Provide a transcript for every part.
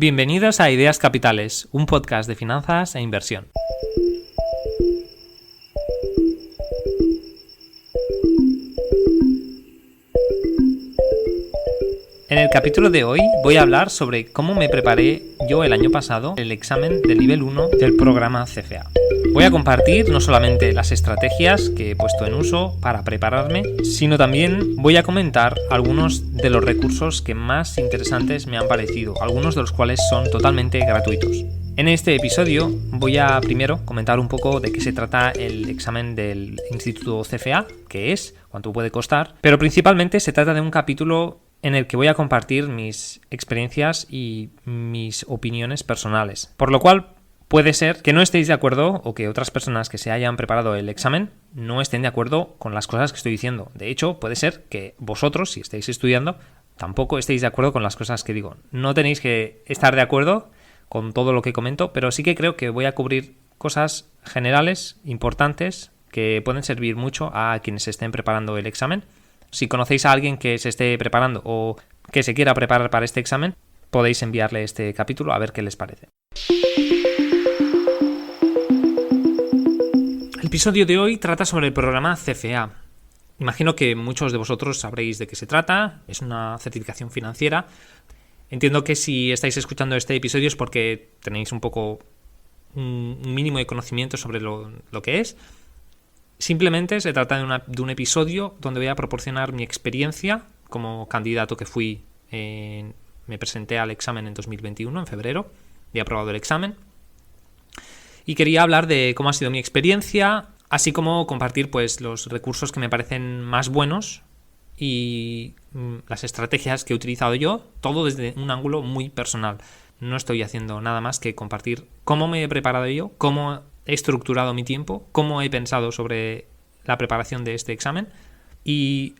Bienvenidos a Ideas Capitales, un podcast de finanzas e inversión. En el capítulo de hoy voy a hablar sobre cómo me preparé yo el año pasado el examen del nivel 1 del programa CFA. Voy a compartir no solamente las estrategias que he puesto en uso para prepararme, sino también voy a comentar algunos de los recursos que más interesantes me han parecido, algunos de los cuales son totalmente gratuitos. En este episodio voy a primero comentar un poco de qué se trata el examen del Instituto CFA, qué es, cuánto puede costar, pero principalmente se trata de un capítulo en el que voy a compartir mis experiencias y mis opiniones personales, por lo cual puede ser que no estéis de acuerdo o que otras personas que se hayan preparado el examen no estén de acuerdo con las cosas que estoy diciendo. De hecho, puede ser que vosotros, si estáis estudiando, tampoco estéis de acuerdo con las cosas que digo. No tenéis que estar de acuerdo con todo lo que comento, pero sí que creo que voy a cubrir cosas generales, importantes, que pueden servir mucho a quienes se estén preparando el examen. Si conocéis a alguien que se esté preparando o que se quiera preparar para este examen, podéis enviarle este capítulo a ver qué les parece. El episodio de hoy trata sobre el programa CFA. Imagino que muchos de vosotros sabréis de qué se trata. Es una certificación financiera. Entiendo que si estáis escuchando este episodio es porque tenéis un poco un mínimo de conocimiento sobre lo que es. Simplemente se trata de un episodio donde voy a proporcionar mi experiencia como candidato que fui. Me presenté al examen en 2021, en febrero, y he aprobado el examen. Y quería hablar de cómo ha sido mi experiencia, así como compartir pues los recursos que me parecen más buenos y las estrategias que he utilizado yo, todo desde un ángulo muy personal. No estoy haciendo nada más que compartir cómo me he preparado yo, cómo he estructurado mi tiempo, cómo he pensado sobre la preparación de este examen y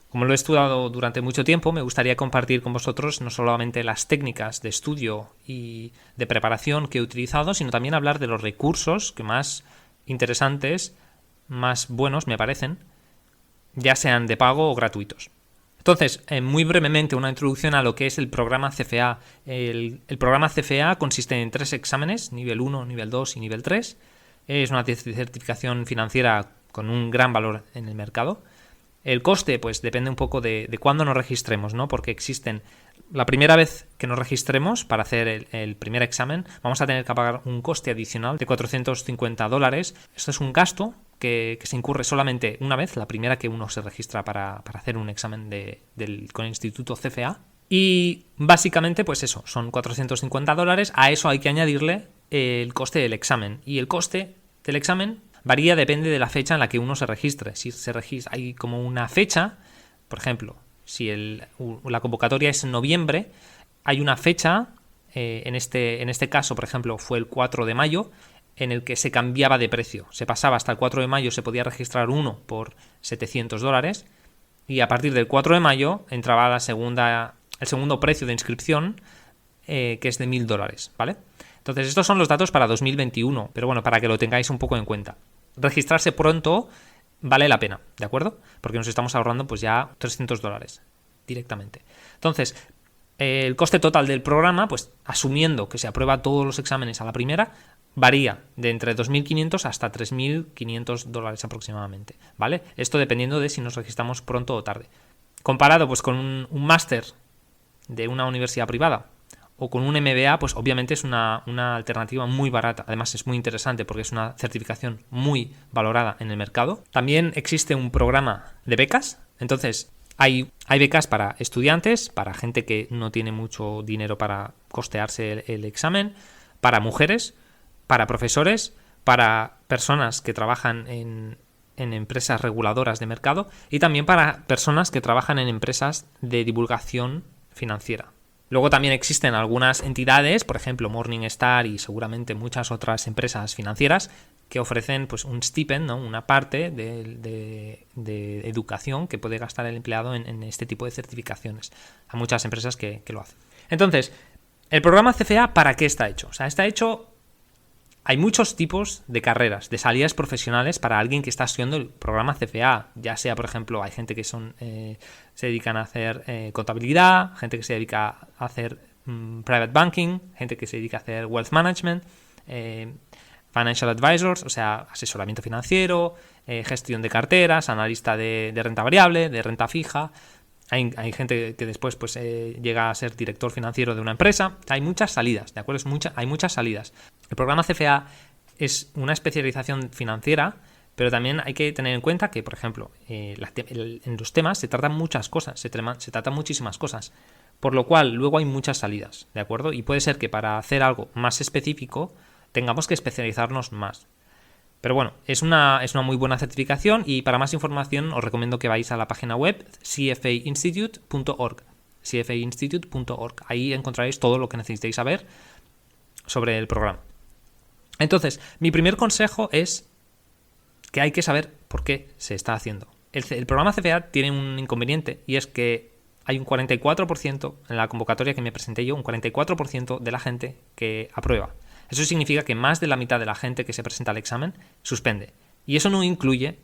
como lo he estudiado durante mucho tiempo, me gustaría compartir con vosotros no solamente las técnicas de estudio y de preparación que he utilizado, sino también hablar de los recursos que más interesantes, más buenos me parecen, ya sean de pago o gratuitos. Entonces, muy brevemente, una introducción a lo que es el programa CFA. El programa CFA consiste en 3 exámenes, nivel 1, nivel 2 y nivel 3. Es una certificación financiera con un gran valor en el mercado. El coste, pues depende un poco de cuándo nos registremos, ¿no? Porque existen, la primera vez que nos registremos para hacer el primer examen, vamos a tener que pagar un coste adicional de $450. Esto es un gasto que se incurre solamente una vez, la primera que uno se registra para hacer un examen con el Instituto CFA. Y básicamente, pues eso, son $450. A eso hay que añadirle el coste del examen. Y el coste del examen varía, depende de la fecha en la que uno se registre. Si se registra, hay como una fecha, por ejemplo, si la convocatoria es en noviembre, hay una fecha, en este caso, por ejemplo, fue el 4 de mayo, en el que se cambiaba de precio. Se pasaba hasta el 4 de mayo, se podía registrar uno por $700, y a partir del 4 de mayo entraba el segundo precio de inscripción, que es de $1,000, ¿vale? Entonces, estos son los datos para 2021, pero bueno, para que lo tengáis un poco en cuenta. Registrarse pronto vale la pena, ¿de acuerdo? Porque nos estamos ahorrando pues ya $300 directamente. Entonces, el coste total del programa, pues asumiendo que se aprueba todos los exámenes a la primera, varía de entre $2.500 hasta $3.500 aproximadamente, ¿vale? Esto dependiendo de si nos registramos pronto o tarde. Comparado pues con un máster de una universidad privada o con un MBA, pues obviamente es una alternativa muy barata. Además es muy interesante porque es una certificación muy valorada en el mercado. También existe un programa de becas. Entonces hay becas para estudiantes, para gente que no tiene mucho dinero para costearse el examen, para mujeres, para profesores, para personas que trabajan en empresas reguladoras de mercado y también para personas que trabajan en empresas de divulgación financiera. Luego también existen algunas entidades, por ejemplo Morningstar y seguramente muchas otras empresas financieras que ofrecen pues un stipend, ¿no? Una parte de educación que puede gastar el empleado en este tipo de certificaciones. Hay muchas empresas que lo hacen. Entonces, el programa CFA, ¿para qué está hecho? O sea, está hecho. Hay muchos tipos de carreras, de salidas profesionales para alguien que está estudiando el programa CFA. Ya sea, por ejemplo, hay gente que se dedican a hacer contabilidad, gente que se dedica a hacer private banking, gente que se dedica a hacer wealth management, financial advisors, o sea, asesoramiento financiero, gestión de carteras, analista de renta variable, de renta fija. Hay gente que después pues llega a ser director financiero de una empresa. Hay muchas salidas, ¿de acuerdo? Hay muchas salidas. El programa CFA es una especialización financiera, pero también hay que tener en cuenta que, por ejemplo, en los temas se tratan muchas cosas, se tratan muchísimas cosas, por lo cual luego hay muchas salidas, ¿de acuerdo? Y puede ser que para hacer algo más específico tengamos que especializarnos más. Pero bueno, es una muy buena certificación y para más información os recomiendo que vayáis a la página web cfainstitute.org. cfainstitute.org. Ahí encontraréis todo lo que necesitéis saber sobre el programa. Entonces, mi primer consejo es que hay que saber por qué se está haciendo. El programa CFA tiene un inconveniente y es que hay un 44% en la convocatoria que me presenté yo, un 44% de la gente que aprueba. Eso significa que más de la mitad de la gente que se presenta al examen suspende. Y eso no incluye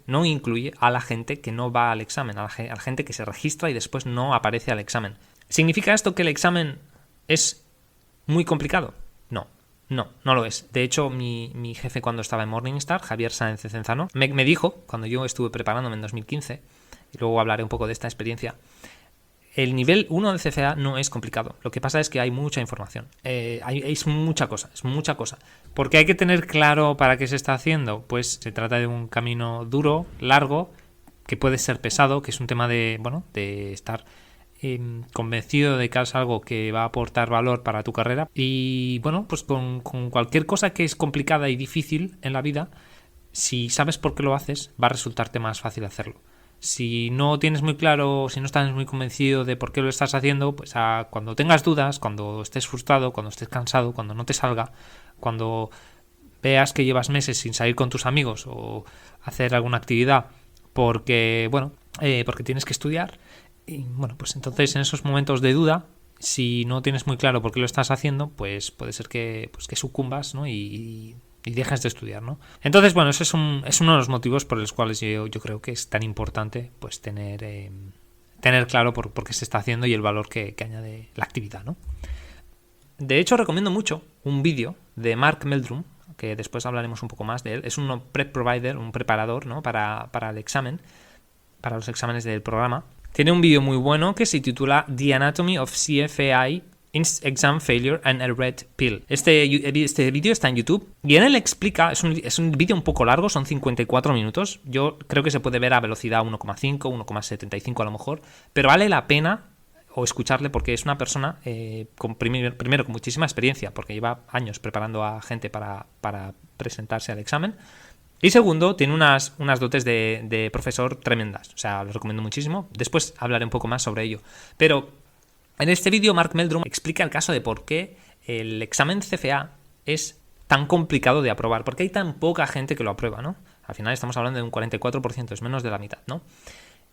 a la gente que no va al examen, a la gente que se registra y después no aparece al examen. ¿Significa esto que el examen es muy complicado? No lo es. De hecho, mi jefe cuando estaba en Morningstar, Javier Sáenz de Cenzano, me dijo, cuando yo estuve preparándome en 2015, y luego hablaré un poco de esta experiencia, el nivel 1 de CFA no es complicado. Lo que pasa es que hay mucha información. Es mucha cosa. ¿Por qué hay que tener claro para qué se está haciendo? Pues se trata de un camino duro, largo, que puede ser pesado, que es un tema de estar convencido de que es algo que va a aportar valor para tu carrera. Y bueno, pues con cualquier cosa que es complicada y difícil en la vida, si sabes por qué lo haces, va a resultarte más fácil hacerlo. Si no tienes muy claro, si no estás muy convencido de por qué lo estás haciendo, pues cuando tengas dudas, cuando estés frustrado, cuando estés cansado, cuando no te salga, cuando veas que llevas meses sin salir con tus amigos o hacer alguna actividad porque tienes que estudiar, y bueno, pues entonces en esos momentos de duda, si no tienes muy claro por qué lo estás haciendo, pues puede ser que sucumbas, ¿no? y dejas de estudiar, ¿no? Entonces, bueno, ese es uno de los motivos por los cuales yo creo que es tan importante pues tener claro por qué se está haciendo y el valor que añade la actividad, ¿no? De hecho, recomiendo mucho un vídeo de Mark Meldrum, que después hablaremos un poco más de él. Es un prep provider, un preparador, ¿no? para el examen, para los exámenes del programa. Tiene un vídeo muy bueno que se titula The Anatomy of CFA Exam Failure and a Red Pill. Este vídeo está en YouTube y en él explica, es un vídeo un poco largo, son 54 minutos. Yo creo que se puede ver a velocidad 1,5, 1,75 a lo mejor, pero vale la pena escucharle porque es una persona primero con muchísima experiencia, porque lleva años preparando a gente para presentarse al examen. Y segundo, tiene unas dotes de profesor tremendas. O sea, lo recomiendo muchísimo. Después hablaré un poco más sobre ello. Pero en este vídeo Mark Meldrum explica el caso de por qué el examen CFA es tan complicado de aprobar. Por qué hay tan poca gente que lo aprueba, ¿no? Al final estamos hablando de un 44%, es menos de la mitad, ¿no?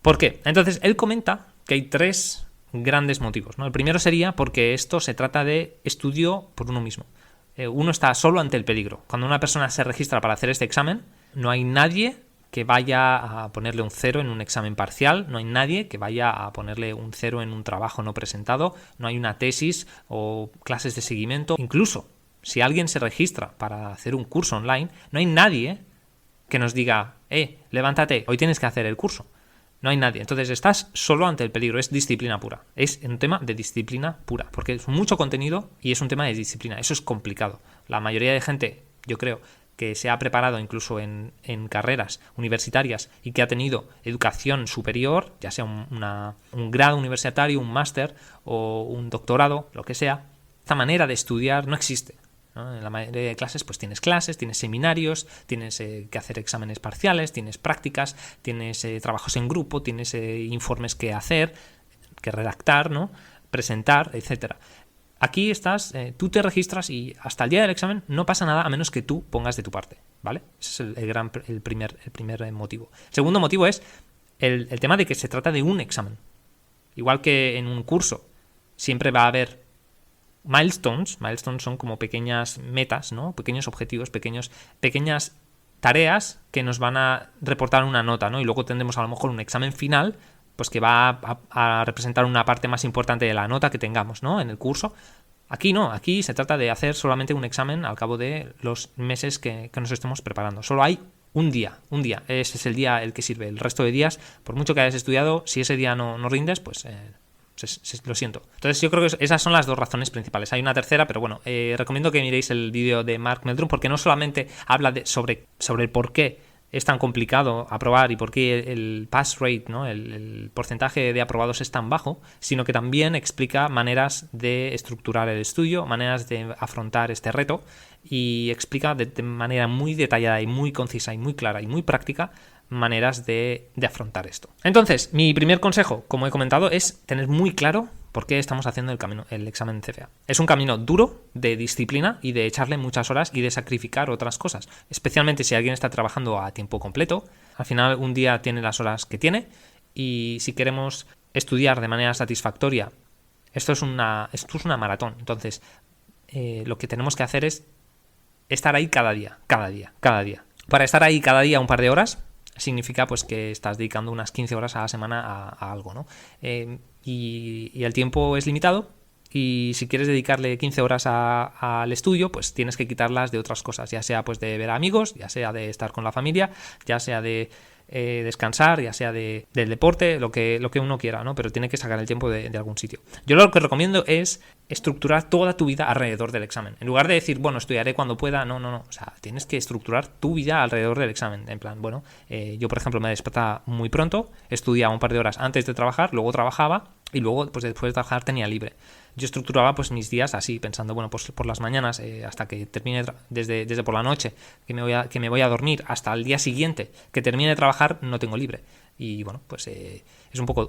¿Por qué? Entonces, él comenta que hay 3 grandes motivos, ¿no? El primero sería porque esto se trata de estudio por uno mismo. Uno está solo ante el peligro. Cuando una persona se registra para hacer este examen, no hay nadie que vaya a ponerle un 0 en un examen parcial, no hay nadie que vaya a ponerle un 0 en un trabajo no presentado, no hay una tesis o clases de seguimiento. Incluso, si alguien se registra para hacer un curso online, no hay nadie que nos diga, levántate, hoy tienes que hacer el curso. No hay nadie. Entonces estás solo ante el peligro. Es disciplina pura. Es un tema de disciplina pura. Porque es mucho contenido y es un tema de disciplina. Eso es complicado. La mayoría de gente, yo creo, que se ha preparado incluso en carreras universitarias y que ha tenido educación superior, ya sea un grado universitario, un máster o un doctorado, lo que sea, esta manera de estudiar no existe, ¿no? En la mayoría de clases pues tienes seminarios, tienes que hacer exámenes parciales, tienes prácticas, tienes trabajos en grupo, tienes informes que hacer, que redactar, ¿no? Presentar, etcétera. Aquí estás, tú te registras y hasta el día del examen no pasa nada a menos que tú pongas de tu parte, ¿vale? Ese es el primer motivo. El segundo motivo es el tema de que se trata de un examen. Igual que en un curso siempre va a haber milestones son como pequeñas metas, ¿no? Pequeños objetivos, pequeñas tareas que nos van a reportar una nota, ¿no? Y luego tendremos a lo mejor un examen final, pues que va a representar una parte más importante de la nota que tengamos, ¿no? En el curso. Aquí no, aquí se trata de hacer solamente un examen al cabo de los meses que nos estemos preparando. Solo hay un día, ese es el día el que sirve. El resto de días, por mucho que hayas estudiado, si ese día no rindes, pues lo siento. Entonces yo creo que esas son las dos razones principales. Hay una tercera, pero bueno, recomiendo que miréis el vídeo de Mark Meldrum, porque no solamente habla sobre el por qué es tan complicado aprobar y por qué el pass rate, ¿no? el porcentaje de aprobados es tan bajo, sino que también explica maneras de estructurar el estudio, maneras de afrontar este reto, y explica de manera muy detallada y muy concisa y muy clara y muy práctica maneras de afrontar esto. Entonces, mi primer consejo, como he comentado, es tener muy claro por qué estamos haciendo el examen CFA. Es un camino duro de disciplina y de echarle muchas horas y de sacrificar otras cosas, especialmente si alguien está trabajando a tiempo completo. Al final, un día tiene las horas que tiene, y si queremos estudiar de manera satisfactoria, esto es una maratón. Entonces, lo que tenemos que hacer es estar ahí cada día. Para estar ahí cada día un par de horas significa pues que estás dedicando unas 15 horas a la semana a algo, ¿no? Y el tiempo es limitado, y si quieres dedicarle 15 horas al estudio, pues tienes que quitarlas de otras cosas, ya sea pues de ver a amigos, ya sea de estar con la familia, ya sea de descansar, ya sea del deporte, lo que uno quiera, ¿no? Pero tiene que sacar el tiempo de algún sitio. Yo lo que recomiendo es estructurar toda tu vida alrededor del examen. En lugar de decir, bueno, estudiaré cuando pueda, no. O sea, tienes que estructurar tu vida alrededor del examen. En plan, bueno, yo por ejemplo me despertaba muy pronto, estudiaba un par de horas antes de trabajar, luego trabajaba, y luego pues después de trabajar tenía libre. Yo estructuraba pues mis días así, pensando, bueno, pues por las mañanas hasta que termine, desde por la noche que me voy a dormir hasta el día siguiente que termine de trabajar, no tengo libre. Y bueno, pues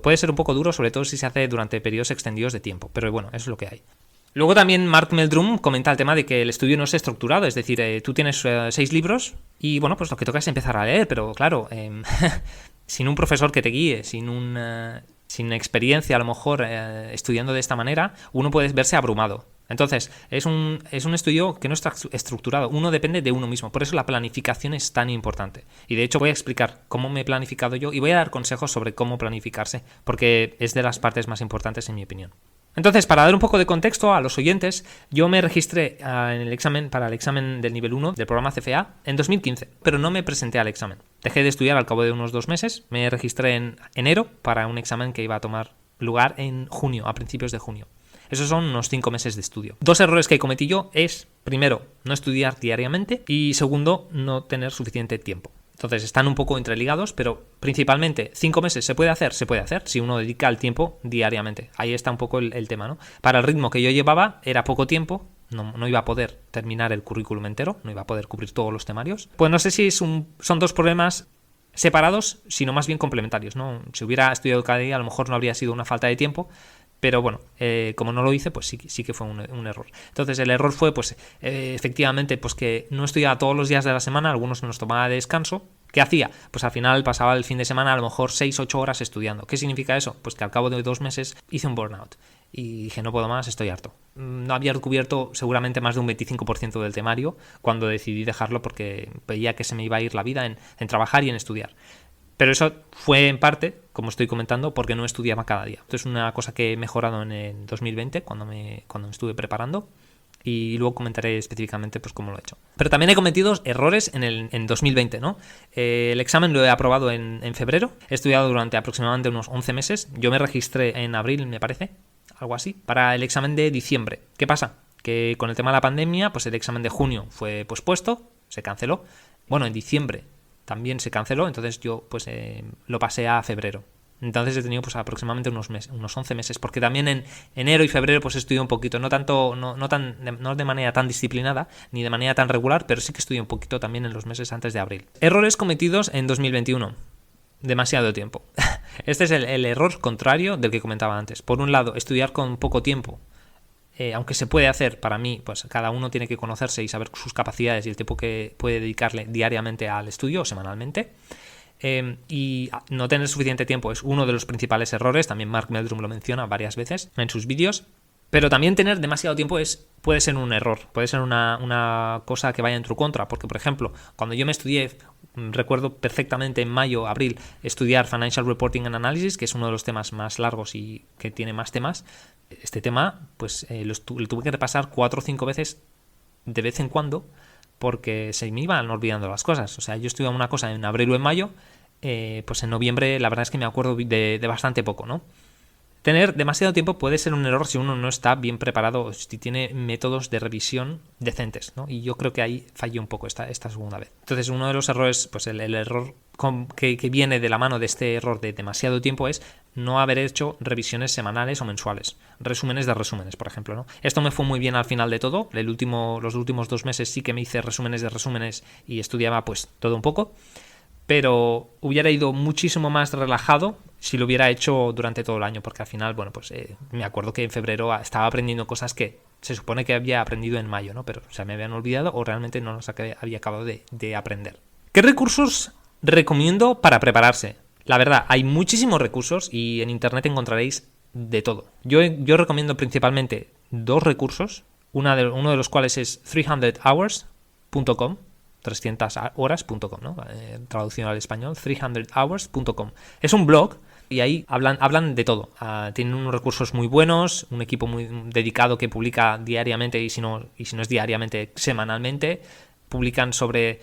puede ser un poco duro, sobre todo si se hace durante periodos extendidos de tiempo, pero bueno, eso es lo que hay. Luego también Mark Meldrum comenta el tema de que el estudio no es estructurado, es decir, tú tienes 6 libros y bueno, pues lo que toca es empezar a leer, pero claro, sin un profesor que te guíe, sin experiencia a lo mejor estudiando de esta manera, uno puede verse abrumado. Entonces, es un estudio que no está estructurado, uno depende de uno mismo, por eso la planificación es tan importante. Y de hecho voy a explicar cómo me he planificado yo y voy a dar consejos sobre cómo planificarse, porque es de las partes más importantes en mi opinión. Entonces, para dar un poco de contexto a los oyentes, yo me registré para el examen del nivel 1 del programa CFA en 2015, pero no me presenté al examen. Dejé de estudiar al cabo de unos 2 meses, me registré en enero para un examen que iba a tomar lugar en junio, a principios de junio. Esos son unos 5 meses de estudio. 2 errores que cometí yo es, primero, no estudiar diariamente, y segundo, no tener suficiente tiempo. Entonces están un poco entreligados, pero principalmente 5 meses se puede hacer si uno dedica el tiempo diariamente. Ahí está un poco el tema, ¿no? Para el ritmo que yo llevaba era poco tiempo, no iba a poder terminar el currículum entero, no iba a poder cubrir todos los temarios. Pues no sé si son 2 problemas separados, sino más bien complementarios, ¿no? Si hubiera estudiado cada día, a lo mejor no habría sido una falta de tiempo, pero bueno, como no lo hice, pues sí que fue un error. Entonces el error fue, pues efectivamente, pues que no estudiaba todos los días de la semana, algunos nos tomaba de descanso. ¿Qué hacía? Pues al final pasaba el fin de semana a lo mejor 6-8 horas estudiando. ¿Qué significa eso? Pues que al cabo de 2 meses hice un burnout y dije, no puedo más, estoy harto. No había cubierto seguramente más de un 25% del temario cuando decidí dejarlo, porque veía que se me iba a ir la vida en trabajar y en estudiar. Pero eso fue en parte, como estoy comentando, porque no estudiaba cada día. Esto es una cosa que he mejorado en el 2020 cuando me estuve preparando, y luego comentaré específicamente pues cómo lo he hecho. Pero también he cometido errores en 2020, ¿no? El examen lo he aprobado en febrero. He estudiado durante aproximadamente unos 11 meses. Yo me registré en abril, me parece, algo así, para el examen de diciembre. ¿Qué pasa? Que con el tema de la pandemia, pues el examen de junio fue pospuesto, se canceló. Bueno, en diciembre también se canceló, entonces yo pues lo pasé a febrero. Entonces he tenido pues aproximadamente unos 11 meses, porque también en enero y febrero pues estudié un poquito, no de manera tan disciplinada ni de manera tan regular, pero sí que estudié un poquito también en los meses antes de abril. Errores cometidos en 2021. Demasiado tiempo. Este es el error contrario del que comentaba antes. Por un lado, estudiar con poco tiempo. Aunque se puede hacer, para mí, pues cada uno tiene que conocerse y saber sus capacidades y el tiempo que puede dedicarle diariamente al estudio o semanalmente. Y no tener suficiente tiempo es uno de los principales errores. También Mark Meldrum lo menciona varias veces en sus vídeos. Pero también tener demasiado tiempo puede ser un error, puede ser una cosa que vaya en tu contra, porque por ejemplo, cuando yo me estudié Recuerdo perfectamente en mayo, abril, estudiar Financial Reporting and Analysis, que es uno de los temas más largos y que tiene más temas. Este tema, pues lo tuve que repasar 4 o 5 veces de vez en cuando, porque se me iban olvidando las cosas. O sea, yo estudiaba una cosa en abril o en mayo, pues en noviembre la verdad es que me acuerdo de bastante poco, ¿no? Tener demasiado tiempo puede ser un error si uno no está bien preparado, si tiene métodos de revisión decentes, ¿no? Y yo creo que ahí fallé un poco esta segunda vez. Entonces, uno de los errores, pues el error que viene de la mano de este error de demasiado tiempo es no haber hecho revisiones semanales o mensuales. Resúmenes de resúmenes, por ejemplo, ¿no? Esto me fue muy bien al final de todo. Los últimos 2 meses sí que me hice resúmenes de resúmenes y estudiaba pues todo un poco. Pero hubiera ido muchísimo más relajado si lo hubiera hecho durante todo el año, porque al final, bueno, pues me acuerdo que en febrero estaba aprendiendo cosas que se supone que había aprendido en mayo, ¿no? Pero se me habían olvidado o realmente no los había acabado de aprender. ¿Qué recursos recomiendo para prepararse? La verdad, hay muchísimos recursos y en internet encontraréis de todo. Yo recomiendo principalmente 2 recursos, uno de los cuales es 300hours.com, 300horas.com, ¿no? Traducido al español, 300hours.com. Es un blog y ahí hablan de todo. Tienen unos recursos muy buenos, un equipo muy dedicado que publica diariamente y si no es diariamente, semanalmente. Publican sobre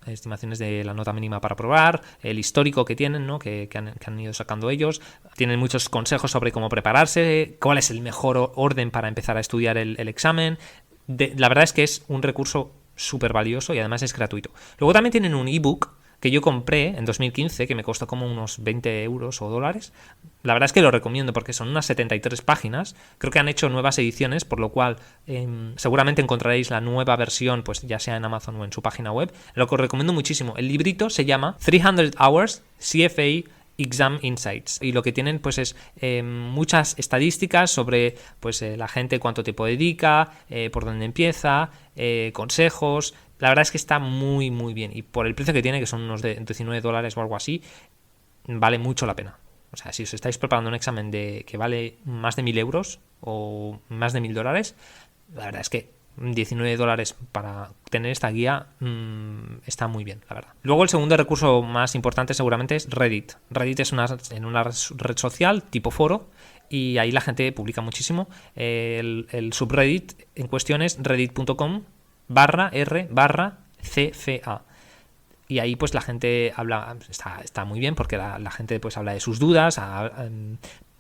estimaciones de la nota mínima para probar, el histórico que tienen, ¿no? que han ido sacando ellos. Tienen muchos consejos sobre cómo prepararse, cuál es el mejor orden para empezar a estudiar el examen. La verdad es que es un recurso súper valioso y además es gratuito. Luego también tienen un ebook que yo compré en 2015 que me costó como unos 20 euros o dólares. La verdad es que lo recomiendo porque son unas 73 páginas. Creo que han hecho nuevas ediciones, por lo cual seguramente encontraréis la nueva versión, pues ya sea en Amazon o en su página web. Lo que os recomiendo muchísimo. El librito se llama 300 Hours CFA Exam Insights y lo que tienen pues es muchas estadísticas sobre pues la gente cuánto tiempo dedica, por dónde empieza, consejos. La verdad es que está muy muy bien y por el precio que tiene, que son unos de $19 o algo así, vale mucho la pena. O sea, si os estáis preparando un examen que vale más de 1.000 euros o más de $1.000, la verdad es que $19 para tener esta guía está muy bien, la verdad. Luego el segundo recurso más importante seguramente es Reddit. Reddit es una red social tipo foro y ahí la gente publica muchísimo. El subreddit en cuestión es reddit.com/r/cfa. Y ahí pues la gente habla, está muy bien porque la gente pues habla de sus dudas,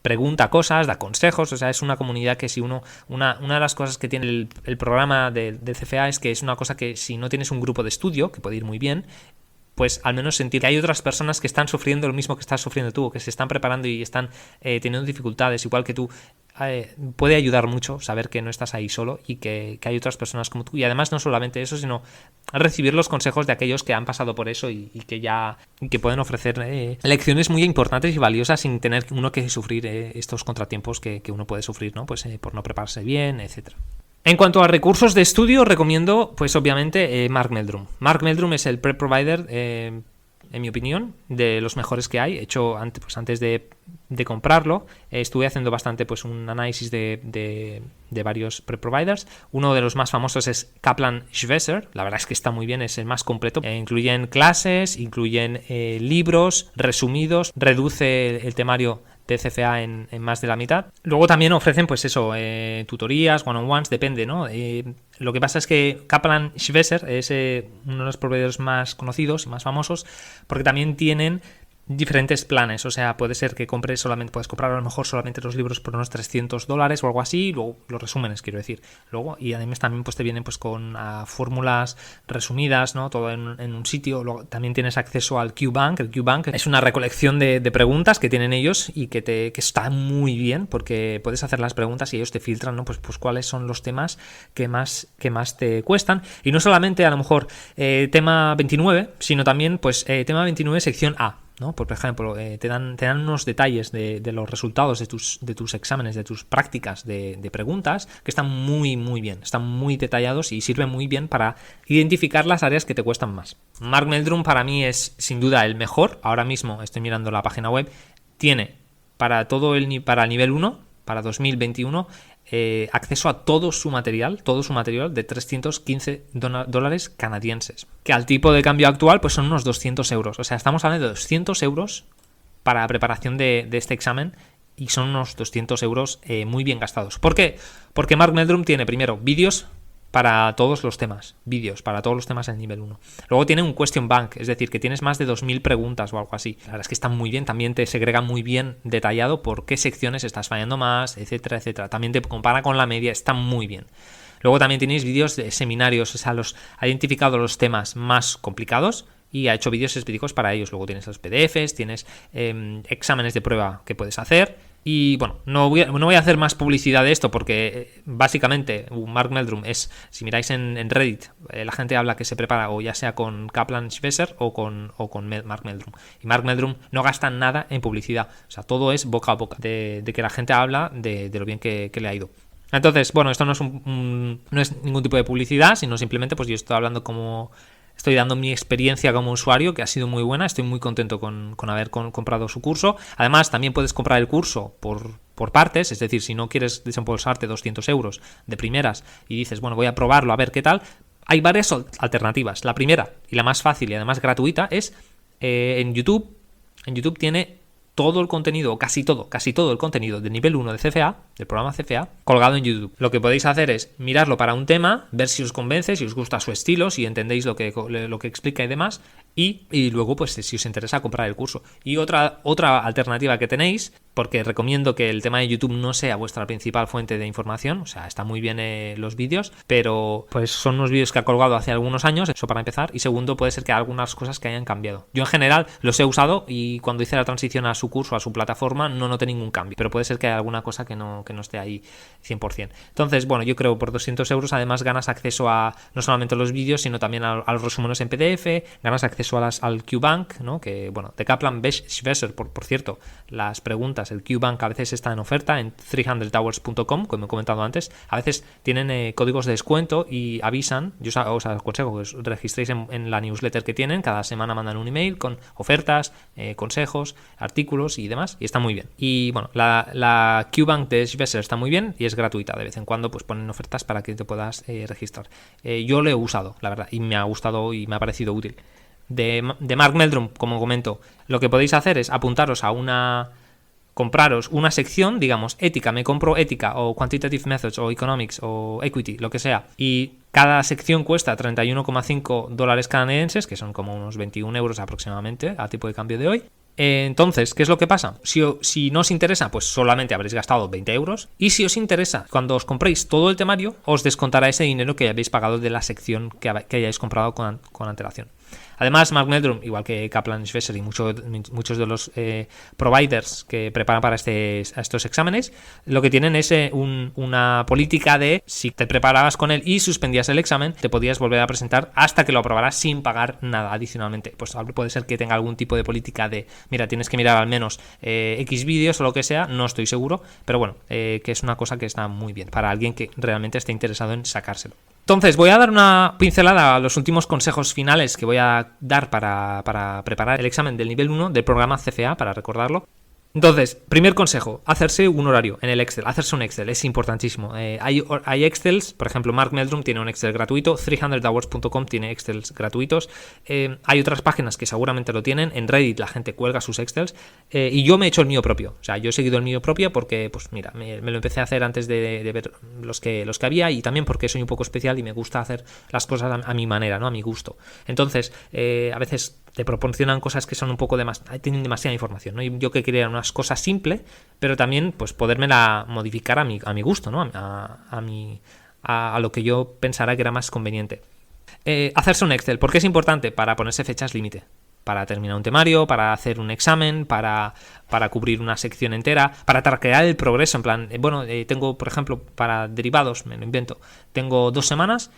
pregunta cosas, da consejos. O sea, es una comunidad que si una de las cosas que tiene el programa del CFA es que es una cosa que si no tienes un grupo de estudio, que puede ir muy bien, pues al menos sentir que hay otras personas que están sufriendo lo mismo que estás sufriendo tú, que se están preparando y están teniendo dificultades igual que tú. Puede ayudar mucho saber que no estás ahí solo y que hay otras personas como tú. Y además no solamente eso, sino recibir los consejos de aquellos que han pasado por eso y que pueden ofrecer lecciones muy importantes y valiosas sin tener uno que sufrir estos contratiempos que uno puede sufrir, ¿no? Pues por no prepararse bien, etcétera. En cuanto a recursos de estudio, recomiendo, pues obviamente, Mark Meldrum. Mark Meldrum es el prep provider, en mi opinión, de los mejores que hay. He hecho antes de comprarlo, estuve haciendo bastante pues un análisis de varios prep providers. Uno de los más famosos es Kaplan Schweizer. La verdad es que está muy bien, es el más completo. Incluyen clases, incluyen libros resumidos, reduce el temario de CFA en más de la mitad. Luego también ofrecen pues eso, tutorías, one-on-ones, depende, ¿no? Lo que pasa es que Kaplan Schweizer es uno de los proveedores más conocidos y más famosos porque también tienen diferentes planes. O sea, puede ser que puedes comprar a lo mejor solamente los libros por unos $300 o algo así, luego los resúmenes, quiero decir. Luego, y además también pues te vienen pues con fórmulas resumidas, ¿no? Todo en un sitio. Luego también tienes acceso al QBank. El QBank es una recolección de preguntas que tienen ellos y que está muy bien porque puedes hacer las preguntas y ellos te filtran, ¿no? Pues cuáles son los temas que más te cuestan. Y no solamente a lo mejor tema 29, sino también pues tema 29 sección A, ¿no? Por ejemplo, te dan unos detalles de los resultados de tus exámenes, de tus prácticas de preguntas, que están muy muy bien, están muy detallados y sirven muy bien para identificar las áreas que te cuestan más. Mark Meldrum para mí es sin duda el mejor. Ahora mismo estoy mirando la página web, tiene para el nivel 1, para 2021, acceso a todo su material de 315 dólares canadienses, que al tipo de cambio actual pues son unos 200 euros. O sea, estamos hablando de 200 euros para la preparación de este examen, y son unos 200 euros muy bien gastados. ¿Por qué? Porque Mark Meldrum tiene primero vídeos para todos los temas, del nivel 1. Luego tiene un question bank, es decir, que tienes más de 2.000 preguntas o algo así. La verdad es que está muy bien, también te segrega muy bien detallado por qué secciones estás fallando más, etcétera, etcétera. También te compara con la media, está muy bien. Luego también tenéis vídeos de seminarios, o sea, ha identificado los temas más complicados y ha hecho vídeos específicos para ellos. Luego tienes los PDFs, tienes exámenes de prueba que puedes hacer. Y bueno, no voy a hacer más publicidad de esto porque básicamente Mark Meldrum es, si miráis en Reddit, la gente habla que se prepara o ya sea con Kaplan Schwesser o con Mark Meldrum. Y Mark Meldrum no gasta nada en publicidad, o sea, todo es boca a boca, de que la gente habla de lo bien que le ha ido. Entonces, bueno, esto no es ningún tipo de publicidad, sino simplemente pues yo estoy hablando como... Estoy dando mi experiencia como usuario, que ha sido muy buena. Estoy muy contento con haber comprado su curso. Además, también puedes comprar el curso por partes. Es decir, si no quieres desembolsarte 200 euros de primeras y dices, bueno, voy a probarlo a ver qué tal, hay varias alternativas. La primera y la más fácil y además gratuita es en YouTube. En YouTube tiene todo el contenido, casi todo el contenido del nivel 1 de CFA, del programa CFA, colgado en YouTube. Lo que podéis hacer es mirarlo para un tema, ver si os convence, si os gusta su estilo, si entendéis lo que explica y demás, y luego, pues, si os interesa, comprar el curso. Y otra alternativa que tenéis, porque recomiendo que el tema de YouTube no sea vuestra principal fuente de información, o sea, está muy bien los vídeos, pero pues son unos vídeos que ha colgado hace algunos años, eso para empezar, y segundo, puede ser que hay algunas cosas que hayan cambiado. Yo en general los he usado y cuando hice la transición a su curso, a su plataforma, no noté ningún cambio, pero puede ser que haya alguna cosa que no esté ahí 100%. Entonces, bueno, yo creo por 200 euros además ganas acceso a no solamente los vídeos, sino también a los resúmenes en PDF, ganas acceso al QBank, ¿no? Que, bueno, de Kaplan Schwesser, por cierto, las preguntas, el QBank a veces está en oferta en 300towers.com, como he comentado antes, a veces tienen códigos de descuento y avisan. Yo os aconsejo que os registréis en la newsletter que tienen, cada semana mandan un email con ofertas, consejos, artículos y demás, y está muy bien. Y bueno, la QBank de Schwesser está muy bien y es gratuita, de vez en cuando pues ponen ofertas para que te puedas registrar. Yo lo he usado, la verdad, y me ha gustado y me ha parecido útil. De Mark Meldrum, como comento, lo que podéis hacer es apuntaros compraros una sección, digamos, ética, me compro ética o quantitative methods o economics o equity, lo que sea, y cada sección cuesta 31,5 dólares canadienses, que son como unos 21 euros aproximadamente a tipo de cambio de hoy. Entonces, ¿qué es lo que pasa? Si no os interesa, pues solamente habréis gastado 20 euros. Y si os interesa, cuando os compréis todo el temario, os descontará ese dinero que habéis pagado de la sección que hayáis comprado con antelación. Además, Mark Meldrum, igual que Kaplan Schwesser y muchos de los providers que preparan para estos exámenes, lo que tienen es una política de, si te preparabas con él y suspendías el examen, te podías volver a presentar hasta que lo aprobaras sin pagar nada adicionalmente. Pues puede ser que tenga algún tipo de política de, mira, tienes que mirar al menos X vídeos o lo que sea, no estoy seguro, pero bueno, que es una cosa que está muy bien para alguien que realmente esté interesado en sacárselo. Entonces, voy a dar una pincelada a los últimos consejos finales que voy a dar para preparar el examen del nivel 1 del programa CFA, para recordarlo. Entonces, primer consejo, hacerse un horario en el Excel, hacerse un Excel, es importantísimo. Hay Excels, por ejemplo, Mark Meldrum tiene un Excel gratuito, 300hours.com tiene Excels gratuitos, hay otras páginas que seguramente lo tienen, en Reddit la gente cuelga sus Excels, y yo me he hecho el mío propio, o sea, yo he seguido el mío propio porque, pues mira, me lo empecé a hacer antes de ver los que había, y también porque soy un poco especial y me gusta hacer las cosas a mi manera, ¿no? A mi gusto. Entonces, a veces te proporcionan cosas que son un poco tienen demasiada información, ¿no? Y yo que quería unas cosas simples, pero también pues podérmela modificar a mi gusto, ¿no? A lo que yo pensara que era más conveniente. Hacerse un Excel, ¿por qué es importante? Para ponerse fechas límite, para terminar un temario, para hacer un examen, para cubrir una sección entera, para traquear el progreso, en plan, tengo, por ejemplo, para derivados, me lo invento, tengo 2 semanas,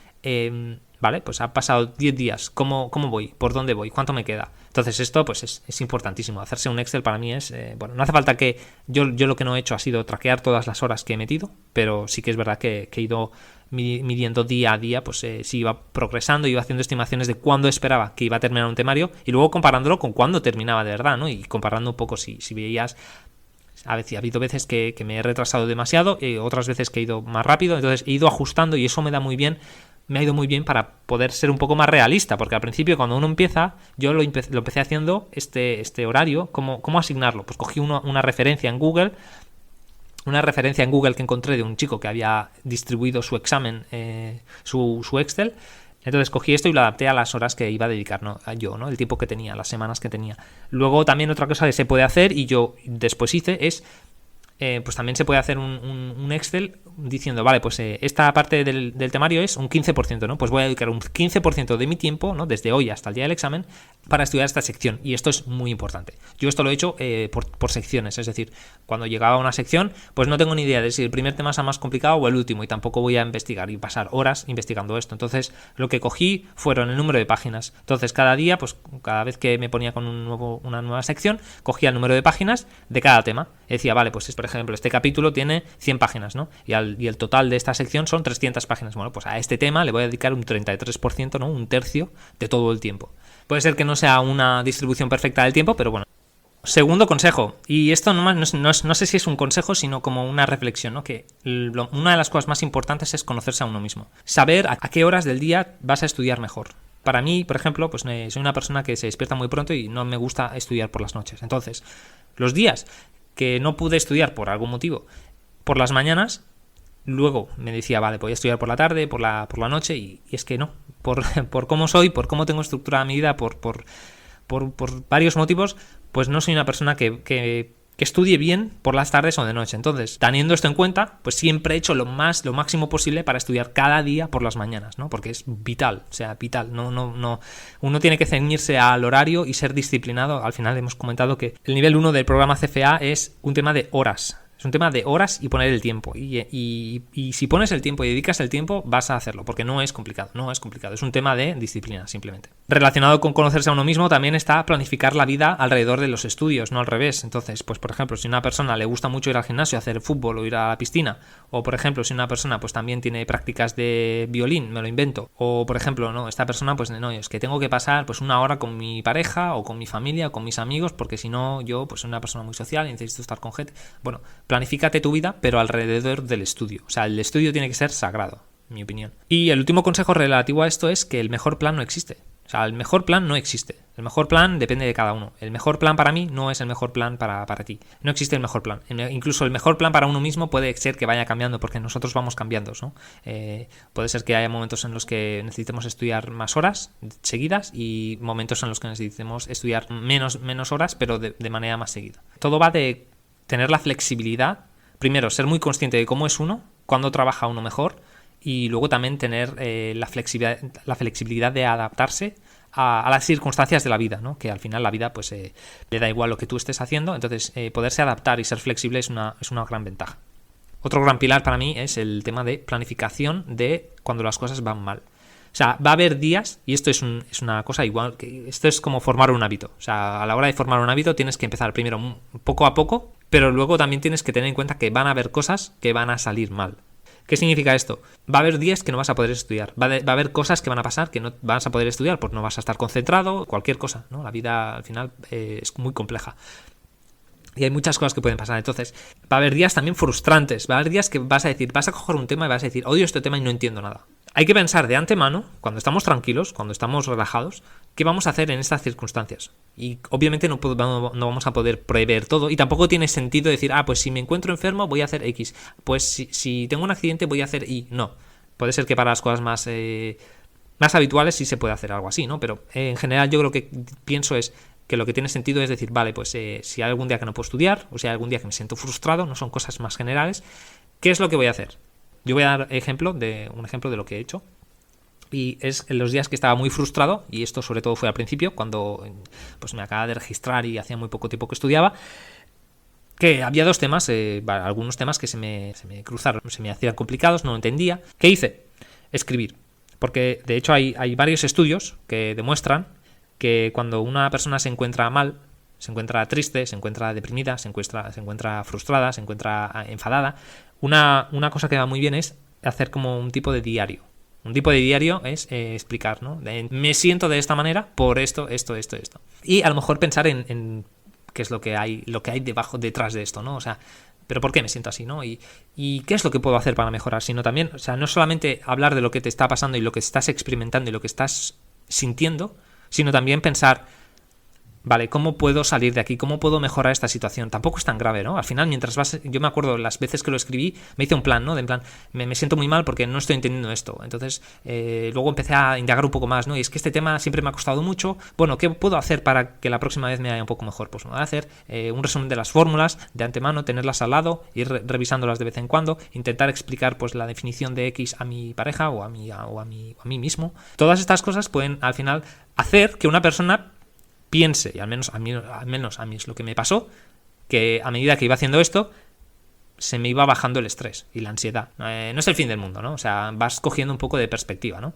vale, pues ha pasado 10 días, ¿cómo voy? ¿Por dónde voy? ¿Cuánto me queda? Entonces esto pues es importantísimo, hacerse un Excel para mí es, no hace falta que, yo lo que no he hecho ha sido traquear todas las horas que he metido, pero sí que es verdad que he ido midiendo día a día, pues si iba progresando, iba haciendo estimaciones de cuándo esperaba que iba a terminar un temario y luego comparándolo con cuándo terminaba de verdad, ¿no? Y comparando un poco si veías A veces, ha habido veces que me he retrasado demasiado, otras veces que he ido más rápido, entonces he ido ajustando y eso me ha ido muy bien para poder ser un poco más realista, porque al principio cuando uno empieza, yo lo empecé haciendo este horario, ¿cómo asignarlo? Pues cogí una referencia en Google, que encontré de un chico que había distribuido su examen, su Excel. Entonces cogí esto y lo adapté a las horas que iba a dedicar, ¿no? Yo, ¿no? El tiempo que tenía, las semanas que tenía. Luego también otra cosa que se puede hacer y yo después hice es, pues también se puede hacer un Excel diciendo, vale, pues esta parte del temario es un 15%, ¿no? Pues voy a dedicar un 15% de mi tiempo, ¿no? Desde hoy hasta el día del examen, para estudiar esta sección. Y esto es muy importante. Yo esto lo he hecho por secciones, es decir, cuando llegaba a una sección, pues no tengo ni idea de si el primer tema es más complicado o el último, y tampoco voy a investigar y pasar horas investigando esto. Entonces, lo que cogí fueron el número de páginas. Entonces, cada día, pues cada vez que me ponía con una nueva sección, cogía el número de páginas de cada tema. Y decía, vale, pues por ejemplo, este capítulo tiene 100 páginas, ¿no? Y el total de esta sección son 300 páginas. Bueno, pues a este tema le voy a dedicar un 33%, ¿no? Un tercio de todo el tiempo. Puede ser que no sea una distribución perfecta del tiempo, pero bueno. Segundo consejo, y esto no sé si es un consejo, sino como una reflexión, ¿no? Que una de las cosas más importantes es conocerse a uno mismo. Saber a qué horas del día vas a estudiar mejor. Para mí, por ejemplo, pues soy una persona que se despierta muy pronto y no me gusta estudiar por las noches. Entonces, los días que no pude estudiar por algún motivo por las mañanas, luego me decía, vale, voy a estudiar por la tarde, por la noche, y es que no. Por cómo soy, por cómo tengo estructurada mi vida, por varios motivos, pues no soy una persona que estudie bien por las tardes o de noche. Entonces, teniendo esto en cuenta, pues siempre he hecho lo máximo posible para estudiar cada día por las mañanas, ¿no? Porque es vital, o sea, vital. No, uno tiene que ceñirse al horario y ser disciplinado. Al final hemos comentado que el nivel 1 del programa CFA es un tema de horas. Es un tema de horas y poner el tiempo. Y si pones el tiempo y dedicas el tiempo, vas a hacerlo, porque no es complicado. Es un tema de disciplina, simplemente. Relacionado con conocerse a uno mismo, también está planificar la vida alrededor de los estudios, no al revés. Entonces, pues por ejemplo, si a una persona le gusta mucho ir al gimnasio, hacer fútbol o ir a la piscina, o por ejemplo, si una persona pues también tiene prácticas de violín, me lo invento, o por ejemplo, no, esta persona pues no, es que tengo que pasar pues una hora con mi pareja o con mi familia o con mis amigos, porque si no, yo pues soy una persona muy social y necesito estar con gente. Bueno, planifícate tu vida, pero alrededor del estudio. O sea, el estudio tiene que ser sagrado, en mi opinión. Y el último consejo relativo a esto es que el mejor plan no existe. O sea, el mejor plan no existe. El mejor plan depende de cada uno. El mejor plan para mí no es el mejor plan para ti. No existe el mejor plan. Incluso el mejor plan para uno mismo puede ser que vaya cambiando, porque nosotros vamos cambiando, ¿no? Puede ser que haya momentos en los que necesitemos estudiar más horas seguidas y momentos en los que necesitemos estudiar menos horas, pero de manera más seguida. Todo va de tener la flexibilidad. Primero, ser muy consciente de cómo es uno, cuándo trabaja uno mejor, y luego también tener la flexibilidad de adaptarse a las circunstancias de la vida, ¿no? Que al final la vida pues le da igual lo que tú estés haciendo, entonces poderse adaptar y ser flexible es una gran ventaja. Otro gran pilar para mí es el tema de planificación de cuando las cosas van mal. O sea, va a haber días, y esto es una cosa igual, que esto es como formar un hábito. O sea, a la hora de formar un hábito tienes que empezar primero poco a poco, pero luego también tienes que tener en cuenta que van a haber cosas que van a salir mal. ¿Qué significa esto? Va a haber días que no vas a poder estudiar, va a haber cosas que van a pasar que no vas a poder estudiar, porque no vas a estar concentrado, cualquier cosa, ¿no? La vida al final es muy compleja. Y hay muchas cosas que pueden pasar. Entonces, va a haber días también frustrantes. Va a haber días que vas a coger un tema y vas a decir, odio este tema y no entiendo nada. Hay que pensar de antemano, cuando estamos tranquilos, cuando estamos relajados, qué vamos a hacer en estas circunstancias. Y obviamente no vamos a poder prever todo. Y tampoco tiene sentido decir, pues si me encuentro enfermo voy a hacer X. Pues si tengo un accidente voy a hacer Y. No. Puede ser que para las cosas más habituales sí se puede hacer algo así, ¿no? Pero en general yo lo que pienso es que lo que tiene sentido es decir, vale, pues si hay algún día que no puedo estudiar, o si hay algún día que me siento frustrado, no son cosas más generales, ¿qué es lo que voy a hacer? Yo voy a dar un ejemplo de lo que he hecho. Y es en los días que estaba muy frustrado, y esto sobre todo fue al principio, cuando pues me acababa de registrar y hacía muy poco tiempo que estudiaba, que había dos temas, algunos temas que se me cruzaron, se me hacían complicados, no lo entendía. ¿Qué hice? Escribir. Porque de hecho hay varios estudios que demuestran que cuando una persona se encuentra mal, se encuentra triste, se encuentra deprimida, se encuentra frustrada, se encuentra enfadada, una cosa que va muy bien es hacer como un tipo de diario. Un tipo de diario es explicar, ¿no? Me siento de esta manera por esto. Y a lo mejor pensar en qué es lo que hay detrás de esto, ¿no? O sea, ¿pero por qué me siento así, no? Y qué es lo que puedo hacer para mejorar, sino también, o sea, no solamente hablar de lo que te está pasando y lo que estás experimentando y lo que estás sintiendo, sino también pensar, vale, ¿cómo puedo salir de aquí? ¿Cómo puedo mejorar esta situación? Tampoco es tan grave, ¿no? Al final, mientras vas... Yo me acuerdo las veces que lo escribí, me hice un plan, ¿no? De en plan, me siento muy mal porque no estoy entendiendo esto. Entonces, luego empecé a indagar un poco más, ¿no? Y es que este tema siempre me ha costado mucho. Bueno, ¿qué puedo hacer para que la próxima vez me vaya un poco mejor? Pues me voy a hacer un resumen de las fórmulas de antemano, tenerlas al lado, ir revisándolas de vez en cuando, intentar explicar pues la definición de X a mi pareja o a mí mismo. Todas estas cosas pueden, al final, hacer que una persona piense, y al menos a mí es lo que me pasó, que a medida que iba haciendo esto, se me iba bajando el estrés y la ansiedad. No es el fin del mundo, ¿no? O sea, vas cogiendo un poco de perspectiva, ¿no?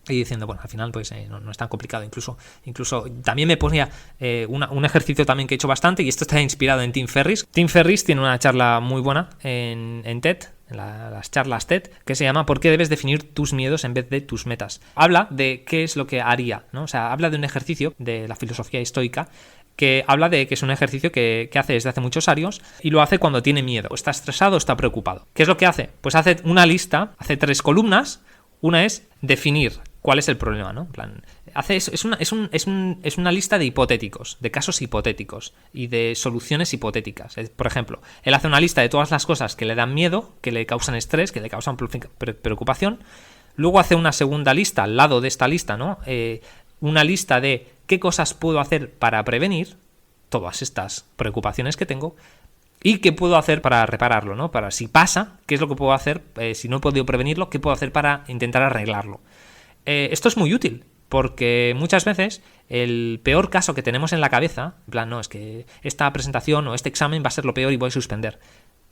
Y diciendo, bueno, al final pues no es tan complicado. Incluso también me ponía un ejercicio también que he hecho bastante, y esto está inspirado en Tim Ferriss. Tim Ferriss tiene una charla muy buena en TED, en las charlas TED, que se llama ¿Por qué debes definir tus miedos en vez de tus metas? Habla de qué es lo que haría, ¿no? O sea, habla de un ejercicio de la filosofía estoica que habla de que es un ejercicio que hace desde hace muchos años, y lo hace cuando tiene miedo, o está estresado o está preocupado. ¿Qué es lo que hace? Pues hace una lista, hace 3 columnas. Una es definir cuál es el problema, ¿no? En plan, es una lista de hipotéticos, de casos hipotéticos y de soluciones hipotéticas. Por ejemplo, él hace una lista de todas las cosas que le dan miedo, que le causan estrés, que le causan preocupación. Luego hace una segunda lista al lado de esta lista, ¿no? Una lista de qué cosas puedo hacer para prevenir todas estas preocupaciones que tengo. ¿Y qué puedo hacer para repararlo, ¿no? Para si pasa, ¿qué es lo que puedo hacer? Si no he podido prevenirlo, ¿qué puedo hacer para intentar arreglarlo? Esto es muy útil, porque muchas veces el peor caso que tenemos en la cabeza, en plan, no, es que esta presentación o este examen va a ser lo peor y voy a suspender.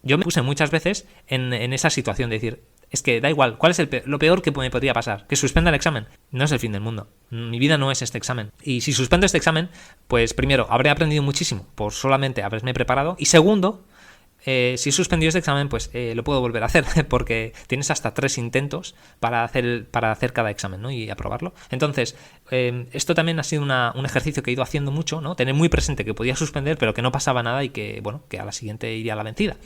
Yo me puse muchas veces en esa situación de decir, es que da igual, ¿cuál es lo peor que me podría pasar? ¿Que suspenda el examen? No es el fin del mundo. Mi vida no es este examen. Y si suspendo este examen, pues primero, habré aprendido muchísimo por solamente haberme preparado. Y segundo, si he suspendido este examen, pues lo puedo volver a hacer, porque tienes hasta 3 intentos para hacer cada examen, ¿no? Y aprobarlo. Entonces, esto también ha sido un ejercicio que he ido haciendo mucho, ¿no? Tener muy presente que podía suspender, pero que no pasaba nada y que, bueno, que a la siguiente iría a la vencida.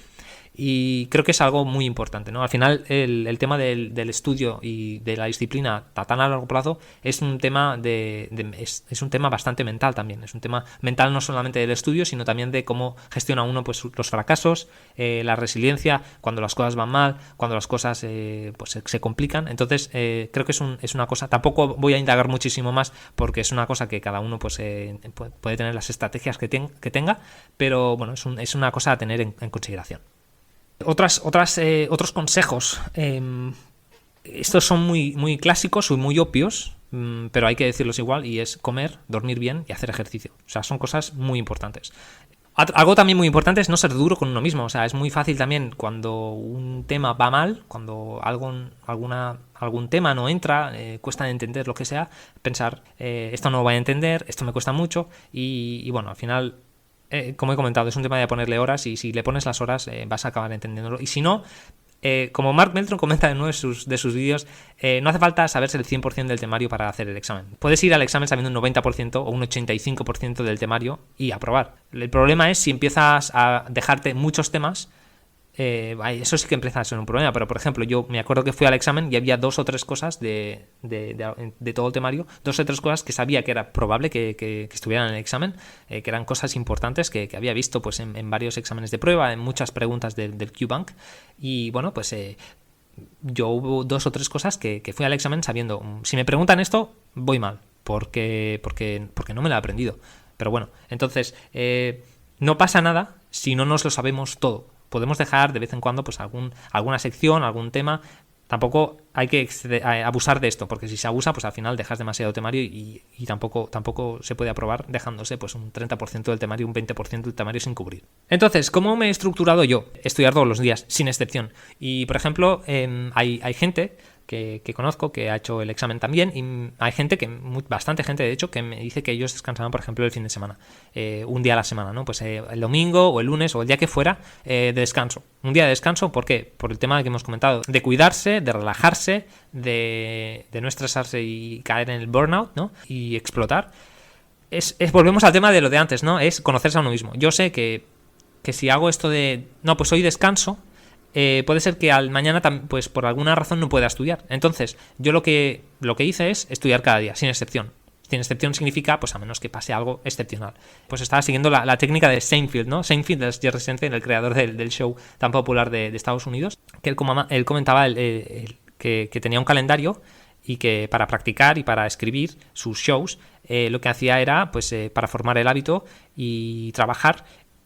Y creo que es algo muy importante, ¿no? Al final, el tema del estudio y de la disciplina a tan a largo plazo es un tema es un tema bastante mental también. Es un tema mental no solamente del estudio, sino también de cómo gestiona uno pues los fracasos, la resiliencia, cuando las cosas van mal, cuando las cosas pues se complican. Entonces, creo que es una cosa. Tampoco voy a indagar muchísimo más, porque es una cosa que cada uno pues puede tener las estrategias que tenga, pero bueno, es una cosa a tener en consideración. Otros consejos. Estos son muy clásicos y muy obvios, pero hay que decirlos igual, y es comer, dormir bien y hacer ejercicio. O sea, son cosas muy importantes. Algo también muy importante es no ser duro con uno mismo. O sea, es muy fácil también cuando un tema va mal, cuando algún tema no entra, cuesta entender lo que sea, pensar, esto no lo voy a entender, esto me cuesta mucho, y bueno, al final... como he comentado, es un tema de ponerle horas, y si le pones las horas vas a acabar entendiéndolo. Y si no, como Mark Meltron comenta en uno de sus vídeos, no hace falta saberse el 100% del temario para hacer el examen. Puedes ir al examen sabiendo un 90% o un 85% del temario y aprobar. El problema es si empiezas a dejarte muchos temas. Eso sí que empieza a ser un problema, pero por ejemplo, yo me acuerdo que fui al examen y había 2 o 3 cosas de todo el temario, 2 o 3 cosas que sabía que era probable que estuvieran en el examen, que eran cosas importantes que había visto pues en varios exámenes de prueba, en muchas preguntas del QBank, y bueno, pues yo hubo 2 o 3 cosas que fui al examen sabiendo, si me preguntan esto, voy mal, porque no me lo he aprendido. Pero bueno, entonces no pasa nada si no nos lo sabemos todo. Podemos dejar de vez en cuando pues alguna sección, algún tema. Tampoco hay que abusar de esto, porque si se abusa, pues al final dejas demasiado temario y tampoco se puede aprobar dejándose pues un 30% del temario, un 20% del temario sin cubrir. Entonces, ¿cómo me he estructurado yo? Estudiar todos los días, sin excepción. Y, por ejemplo, hay gente que conozco que ha hecho el examen también, y hay bastante gente de hecho, que me dice que ellos descansaban, por ejemplo, el fin de semana, un día a la semana, ¿no? Pues el domingo o el lunes o el día que fuera, de descanso. Un día de descanso, ¿por qué? Por el tema que hemos comentado, de cuidarse, de relajarse, de no estresarse y caer en el burnout, ¿no? Y explotar. volvemos al tema de lo de antes, ¿no? Es conocerse a uno mismo. Yo sé que si hago esto de, no, pues hoy descanso, puede ser que al mañana, pues por alguna razón no pueda estudiar. Entonces, yo lo que hice es estudiar cada día, sin excepción. Sin excepción significa, pues a menos que pase algo excepcional. Pues estaba siguiendo la técnica de Seinfeld, ¿no? Seinfeld es Jerry Seinfeld, el creador del show tan popular de Estados Unidos, que él comentaba que tenía un calendario y que para practicar y para escribir sus shows, lo que hacía era, pues para formar el hábito y trabajar,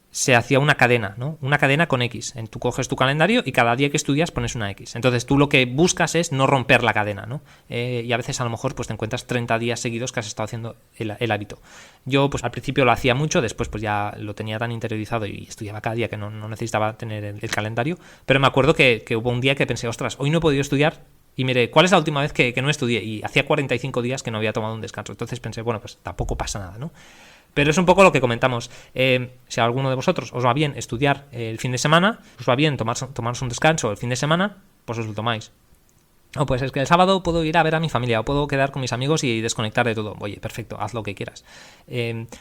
se hacía una cadena, ¿no? Una cadena con X. Tú coges tu calendario y cada día que estudias pones una X. Entonces tú lo que buscas es no romper la cadena, ¿no? Y a veces a lo mejor pues te encuentras 30 días seguidos que has estado haciendo el hábito. Yo pues al principio lo hacía mucho, después pues ya lo tenía tan interiorizado y estudiaba cada día que no necesitaba tener el calendario. Pero me acuerdo que hubo un día que pensé, ostras, hoy no he podido estudiar. Y miré, ¿cuál es la última vez que no estudié? Y hacía 45 días que no había tomado un descanso. Entonces pensé, bueno, pues tampoco pasa nada, ¿no? Pero es un poco lo que comentamos. Si a alguno de vosotros os va bien estudiar el fin de semana, os va bien tomaros un descanso el fin de semana, pues os lo tomáis. O pues es que el sábado puedo ir a ver a mi familia, o puedo quedar con mis amigos y desconectar de todo. Oye, perfecto, haz lo que quieras.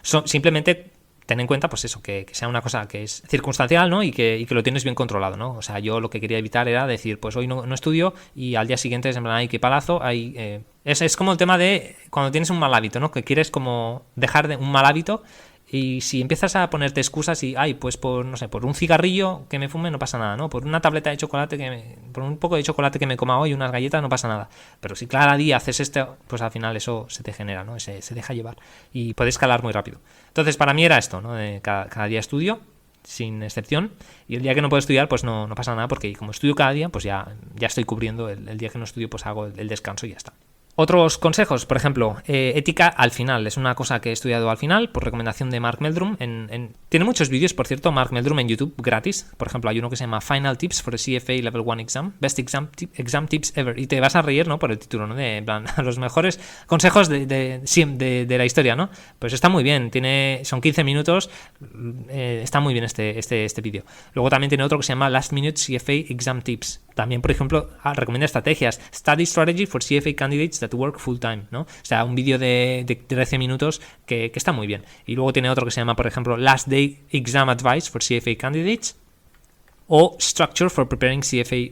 Simplemente ten en cuenta, pues eso, que sea una cosa que es circunstancial, ¿no? Y que lo tienes bien controlado, ¿no? O sea, yo lo que quería evitar era decir, pues hoy no estudio y al día siguiente es en plan, ay, qué palazo, es como el tema de cuando tienes un mal hábito, ¿no? Que quieres como dejar de un mal hábito y si empiezas a ponerte excusas y, ay, pues por un cigarrillo que me fume no pasa nada, ¿no? Por una tableta de chocolate por un poco de chocolate que me coma hoy, unas galletas, no pasa nada. Pero si cada día haces esto, pues al final eso se te genera, ¿no? Se deja llevar y puede escalar muy rápido. Entonces para mí era esto, ¿no? Cada día estudio, sin excepción, y el día que no puedo estudiar, pues no pasa nada, porque como estudio cada día, pues ya estoy cubriendo el día que no estudio, pues hago el descanso y ya está. Otros consejos, por ejemplo, ética al final. Es una cosa que he estudiado al final por recomendación de Mark Meldrum. Tiene muchos vídeos, por cierto, Mark Meldrum en YouTube, gratis. Por ejemplo, hay uno que se llama Final Tips for a CFA Level 1 Exam. Best exam Tips Ever. Y te vas a reír, ¿no? Por el título, ¿no? De en plan, los mejores consejos de la historia, ¿no? Pues está muy bien. Son 15 minutos. Está muy bien este vídeo. Luego también tiene otro que se llama Last Minute CFA Exam Tips. También, por ejemplo, recomienda estrategias. Study Strategy for CFA Candidates that Work Full Time, ¿no? O sea, un vídeo de 13 minutos que está muy bien. Y luego tiene otro que se llama, por ejemplo, Last Day Exam Advice for CFA Candidates. O Structure for Preparing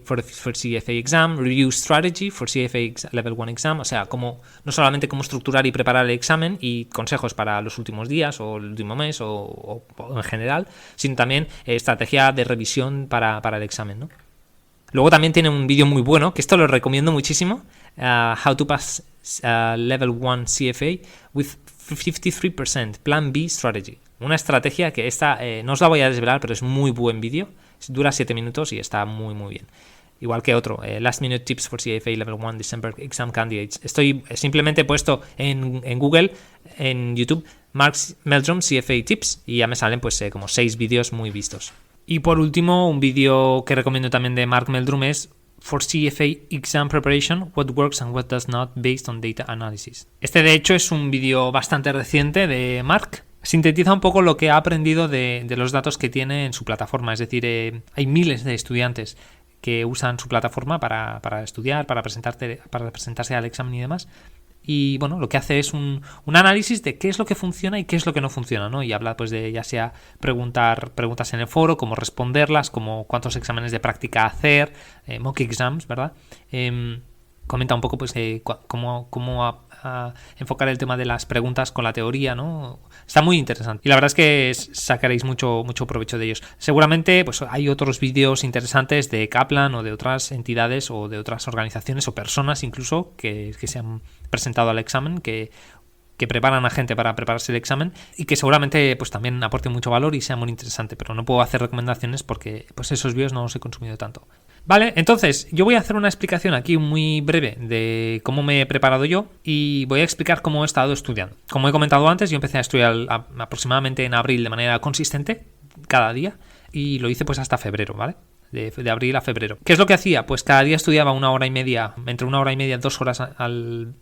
for CFA Exam, Review Strategy for CFA Level 1 Exam, o sea, no solamente cómo estructurar y preparar el examen y consejos para los últimos días o el último mes o en general, sino también estrategia de revisión para el examen, ¿no? Luego también tiene un vídeo muy bueno, que esto lo recomiendo muchísimo, How to Pass Level 1 CFA with 53% Plan B Strategy. Una estrategia que no os la voy a desvelar, pero es muy buen vídeo. Dura 7 minutos y está muy muy bien. Igual que otro, Last Minute Tips for CFA Level 1 December Exam Candidates. Estoy simplemente puesto en Google, en YouTube, Mark Meldrum CFA Tips y ya me salen pues como 6 vídeos muy vistos. Y por último, un vídeo que recomiendo también de Mark Meldrum es For CFA Exam Preparation, What Works and What Does Not Based on Data Analysis. Este de hecho es un vídeo bastante reciente de Mark. Sintetiza un poco lo que ha aprendido de los datos que tiene en su plataforma. Es decir, hay miles de estudiantes que usan su plataforma para estudiar, para presentarse al examen y demás. Y bueno, lo que hace es un análisis de qué es lo que funciona y qué es lo que no funciona, ¿no? Y habla pues de ya sea preguntar preguntas en el foro, cómo responderlas, como cuántos exámenes de práctica hacer, mock exams, ¿verdad? Comenta un poco pues cómo enfocar el tema de las preguntas con la teoría, ¿no? Está muy interesante y la verdad es que sacaréis mucho provecho de ellos. Seguramente pues hay otros vídeos interesantes de Kaplan o de otras entidades o de otras organizaciones o personas incluso que se han presentado al examen, que preparan a gente para prepararse el examen y que seguramente pues también aporte mucho valor y sea muy interesante, pero no puedo hacer recomendaciones porque pues esos vídeos no los he consumido tanto. Vale, entonces yo voy a hacer una explicación aquí muy breve de cómo me he preparado yo y voy a explicar cómo he estado estudiando. Como he comentado antes, yo empecé a estudiar aproximadamente en abril de manera consistente, cada día, y lo hice pues hasta febrero, ¿vale? De abril a febrero. ¿Qué es lo que hacía? Pues cada día estudiaba una hora y media, entre una hora y media, 2 horas al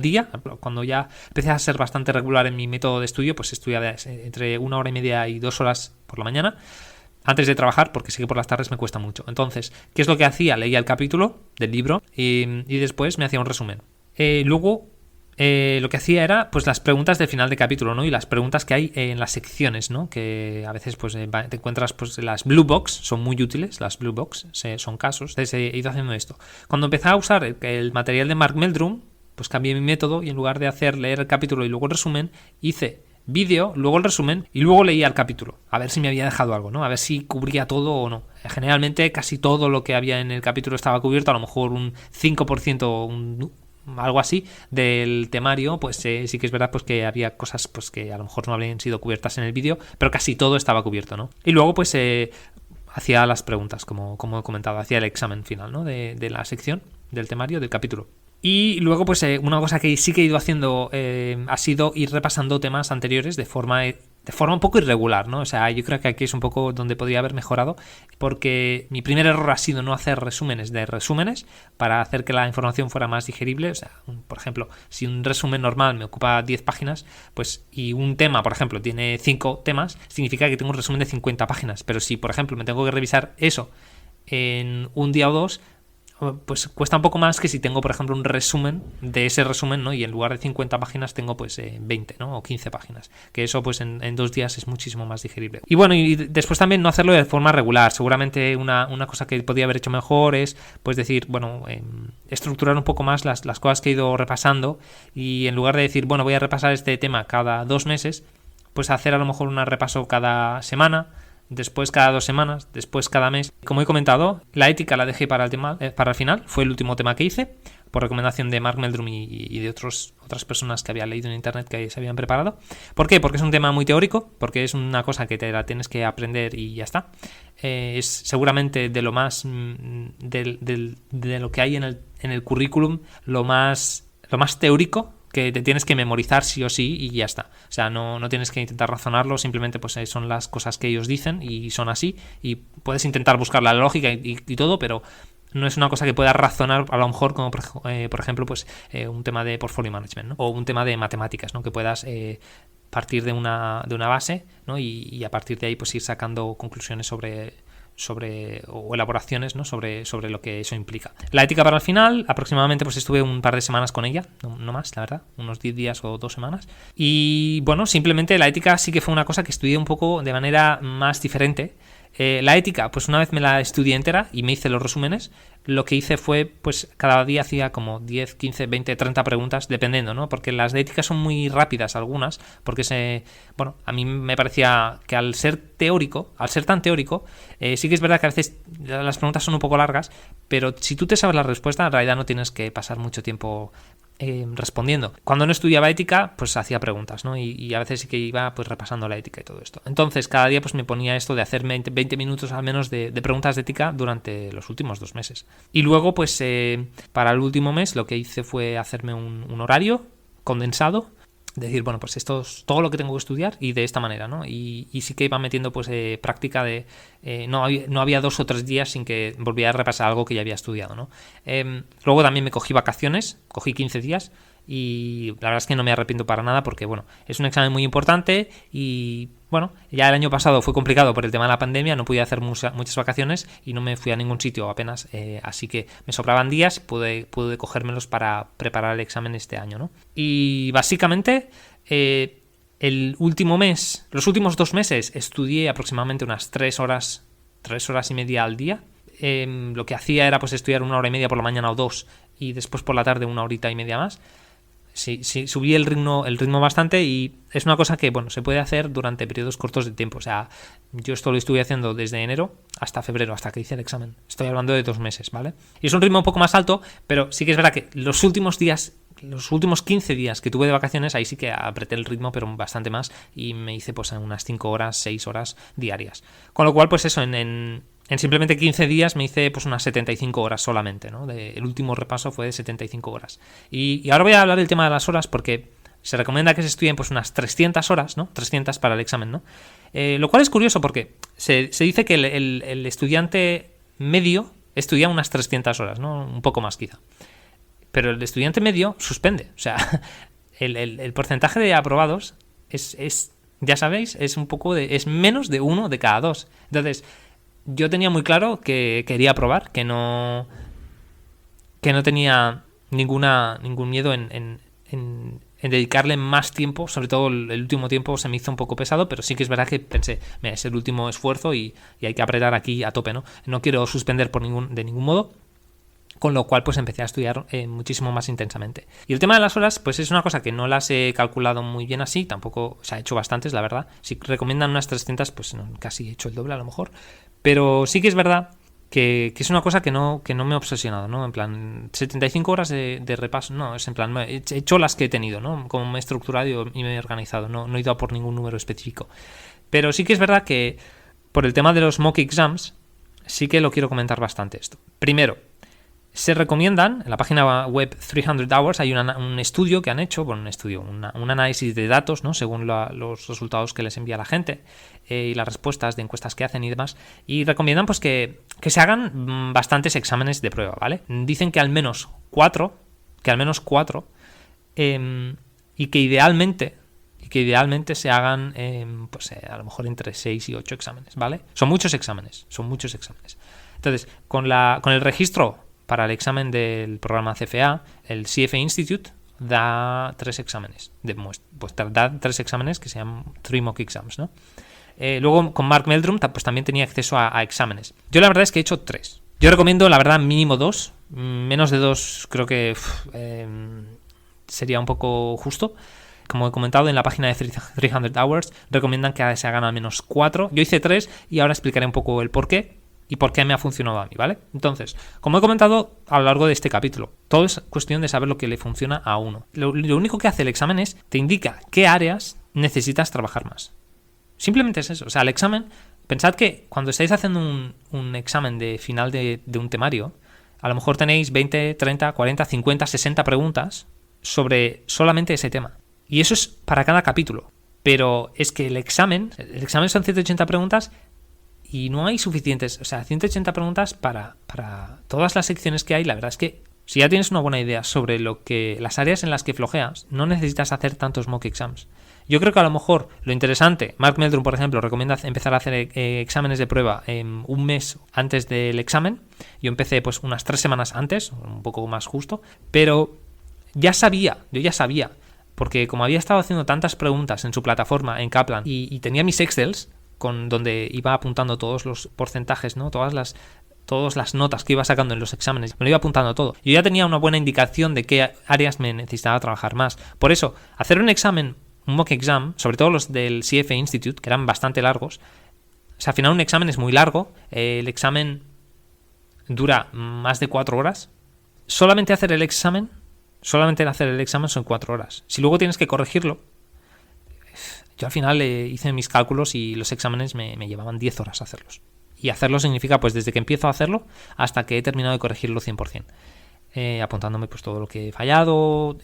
día. Cuando ya empecé a ser bastante regular en mi método de estudio, pues estudiaba entre 1 hora y media y 2 horas por la mañana, antes de trabajar, porque sé que por las tardes me cuesta mucho. Entonces, ¿qué es lo que hacía? Leía el capítulo del libro y después me hacía un resumen. Luego lo que hacía era pues las preguntas del final de capítulo, ¿no? Y las preguntas que hay en las secciones, ¿no? Que a veces pues te encuentras pues las blue box, son muy útiles, las blue box son casos. Entonces he ido haciendo esto. Cuando empecé a usar el material de Mark Meldrum, pues cambié mi método y en lugar de leer el capítulo y luego el resumen, hice vídeo, luego el resumen y luego leía el capítulo, a ver si me había dejado algo, ¿no? A ver si cubría todo o no. Generalmente casi todo lo que había en el capítulo estaba cubierto, a lo mejor un 5%, algo así del temario, pues sí que es verdad pues que había cosas pues que a lo mejor no habían sido cubiertas en el vídeo, pero casi todo estaba cubierto, ¿no? Y luego pues hacía las preguntas, como he comentado, hacía el examen final, ¿no? De la sección, del temario, del capítulo. Y luego pues una cosa que sí que he ido haciendo ha sido ir repasando temas anteriores de forma un poco irregular, ¿no? O sea, yo creo que aquí es un poco donde podría haber mejorado, porque mi primer error ha sido no hacer resúmenes de resúmenes para hacer que la información fuera más digerible. O sea, por ejemplo, si un resumen normal me ocupa 10 páginas, pues y un tema, por ejemplo, tiene 5 temas, significa que tengo un resumen de 50 páginas. Pero si, por ejemplo, me tengo que revisar eso en un día o dos, pues cuesta un poco más que si tengo, por ejemplo, un resumen de ese resumen, ¿no? Y en lugar de 50 páginas tengo pues 20, ¿no? O 15 páginas. Que eso pues en 2 días es muchísimo más digerible. Y bueno, y después también no hacerlo de forma regular. Seguramente una cosa que podría haber hecho mejor es pues decir, bueno, estructurar un poco más las cosas que he ido repasando, y en lugar de decir, bueno, voy a repasar este tema cada 2 meses, pues hacer a lo mejor un repaso cada semana, después cada 2 semanas, después cada mes. Como he comentado, la ética la dejé para el final, fue el último tema que hice, por recomendación de Mark Meldrum y de otras personas que había leído en internet que se habían preparado. ¿Por qué? Porque es un tema muy teórico, porque es una cosa que te la tienes que aprender y ya está. Es seguramente de lo más de lo que hay en el currículum, lo más teórico, que te tienes que memorizar sí o sí y ya está. O sea, no tienes que intentar razonarlo, simplemente pues son las cosas que ellos dicen y son así, y puedes intentar buscar la lógica y todo, pero no es una cosa que puedas razonar a lo mejor como por ejemplo pues un tema de portfolio management, ¿no? O un tema de matemáticas, ¿no? Que puedas partir de una base, ¿no? Y a partir de ahí pues ir sacando conclusiones sobre o elaboraciones, ¿no? sobre lo que eso implica. La ética para el final, aproximadamente pues estuve un par de semanas con ella, no más, la verdad, unos 10 días o 2 semanas. Y bueno, simplemente la ética sí que fue una cosa que estudié un poco de manera más diferente. La ética, pues una vez me la estudié entera y me hice los resúmenes, lo que hice fue, pues cada día hacía como 10, 15, 20, 30 preguntas, dependiendo, ¿no? Porque las de ética son muy rápidas algunas, porque a mí me parecía que al ser tan teórico, sí que es verdad que a veces las preguntas son un poco largas, pero si tú te sabes la respuesta, en realidad no tienes que pasar mucho tiempo respondiendo. Cuando no estudiaba ética, pues hacía preguntas, ¿no? Y a veces sí que iba pues repasando la ética y todo esto. Entonces, cada día pues me ponía esto de hacer 20 minutos al menos de preguntas de ética durante los últimos 2 meses. Y luego, pues para el último mes lo que hice fue hacerme un horario condensado, decir, bueno, pues esto es todo lo que tengo que estudiar y de esta manera, ¿no? Y sí que iba metiendo pues práctica de... no había 2 o 3 días sin que volviera a repasar algo que ya había estudiado, ¿no? Luego también me cogí vacaciones, cogí 15 días y la verdad es que no me arrepiento para nada, porque bueno, es un examen muy importante y bueno, ya el año pasado fue complicado por el tema de la pandemia, no pude hacer muchas vacaciones y no me fui a ningún sitio apenas, así que me sobraban días, pude cogérmelos para preparar el examen este año, ¿no? Y básicamente el último mes, los últimos 2 meses estudié aproximadamente unas 3 horas y media al día. Lo que hacía era pues estudiar 1 hora y media por la mañana o 2 y después por la tarde 1 horita y media más. Sí, subí el ritmo bastante, y es una cosa que, bueno, se puede hacer durante periodos cortos de tiempo. O sea, yo esto lo estuve haciendo desde enero hasta febrero, hasta que hice el examen. Estoy hablando de 2 meses, ¿vale? Y es un ritmo un poco más alto, pero sí que es verdad que los últimos 15 días que tuve de vacaciones, ahí sí que apreté el ritmo, pero bastante más, y me hice pues unas 5 horas, 6 horas diarias. Con lo cual, pues eso, en simplemente 15 días me hice pues unas 75 horas solamente, ¿no? El último repaso fue de 75 horas. Y ahora voy a hablar del tema de las horas, porque se recomienda que se estudien pues unas 300 horas, ¿no? 300 para el examen, ¿no? Lo cual es curioso, porque se dice que el estudiante medio estudia unas 300 horas, ¿no? Un poco más quizá. Pero el estudiante medio suspende. O sea, el porcentaje de aprobados es ya sabéis, es menos de 1 de cada 2. Entonces, yo tenía muy claro que quería aprobar, que no tenía ningún miedo en en dedicarle más tiempo. Sobre todo el último tiempo se me hizo un poco pesado, pero sí que es verdad que pensé, mira, es el último esfuerzo y hay que apretar aquí a tope, ¿no? No quiero suspender de ningún modo. Con lo cual pues empecé a estudiar muchísimo más intensamente. Y el tema de las horas pues es una cosa que no las he calculado muy bien así, tampoco se ha hecho bastantes, la verdad. Si recomiendan unas 300, pues no, casi he hecho el doble a lo mejor. Pero sí que es verdad que es una cosa que no me ha obsesionado, ¿no? En plan, 75 horas de repaso, no, es en plan, he hecho las que he tenido, ¿no? Como me he estructurado y me he organizado, no he ido a por ningún número específico. Pero sí que es verdad que por el tema de los mock exams, sí que lo quiero comentar bastante esto. Primero, se recomiendan, en la página web 300 Hours hay un estudio que han hecho, un análisis de datos, ¿no? Según los resultados que les envía la gente y las respuestas de encuestas que hacen y demás, y recomiendan pues que se hagan bastantes exámenes de prueba, ¿vale? Dicen que al menos 4, y que idealmente se hagan a lo mejor entre 6 y 8 exámenes, ¿vale? Son muchos exámenes. Entonces, con el registro para el examen del programa CFA, el CFA Institute da 3 exámenes. Pues da 3 exámenes que se llaman 3 mock exams, ¿no? Luego con Mark Meldrum pues también tenía acceso a exámenes. Yo la verdad es que he hecho 3. Yo recomiendo la verdad mínimo 2. Menos de 2 creo que sería un poco justo. Como he comentado en la página de 300 Hours, recomiendan que se hagan al menos 4. Yo hice 3 y ahora explicaré un poco el porqué. Y por qué me ha funcionado a mí, ¿vale? Entonces, como he comentado a lo largo de este capítulo, todo es cuestión de saber lo que le funciona a uno. Lo único que hace el examen es, te indica qué áreas necesitas trabajar más. Simplemente es eso. O sea, el examen, pensad que cuando estáis haciendo un examen de final de un temario, a lo mejor tenéis 20, 30, 40, 50, 60 preguntas sobre solamente ese tema. Y eso es para cada capítulo. Pero es que el examen son 180 preguntas y no hay suficientes, 180 preguntas para todas las secciones que hay. La verdad es que si ya tienes una buena idea sobre las áreas en las que flojeas, no necesitas hacer tantos mock exams. Yo creo que a lo mejor lo interesante, Mark Meldrum, por ejemplo, recomienda empezar a hacer exámenes de prueba un mes antes del examen. Yo empecé pues unas 3 semanas antes, un poco más justo, pero yo ya sabía, porque como había estado haciendo tantas preguntas en su plataforma, en Kaplan, y tenía mis Excels, donde iba apuntando todos los porcentajes, ¿no? Todas las notas que iba sacando en los exámenes, me lo iba apuntando todo. Yo ya tenía una buena indicación de qué áreas me necesitaba trabajar más. Por eso, hacer un mock exam, sobre todo los del CFA Institute, que eran bastante largos, al final un examen es muy largo, el examen dura más de 4 horas. Solamente hacer el examen son 4 horas. Si luego tienes que corregirlo, yo al final hice mis cálculos y los exámenes me llevaban 10 horas hacerlos. Y hacerlo significa pues desde que empiezo a hacerlo hasta que he terminado de corregirlo 100%. Apuntándome pues todo lo que he fallado,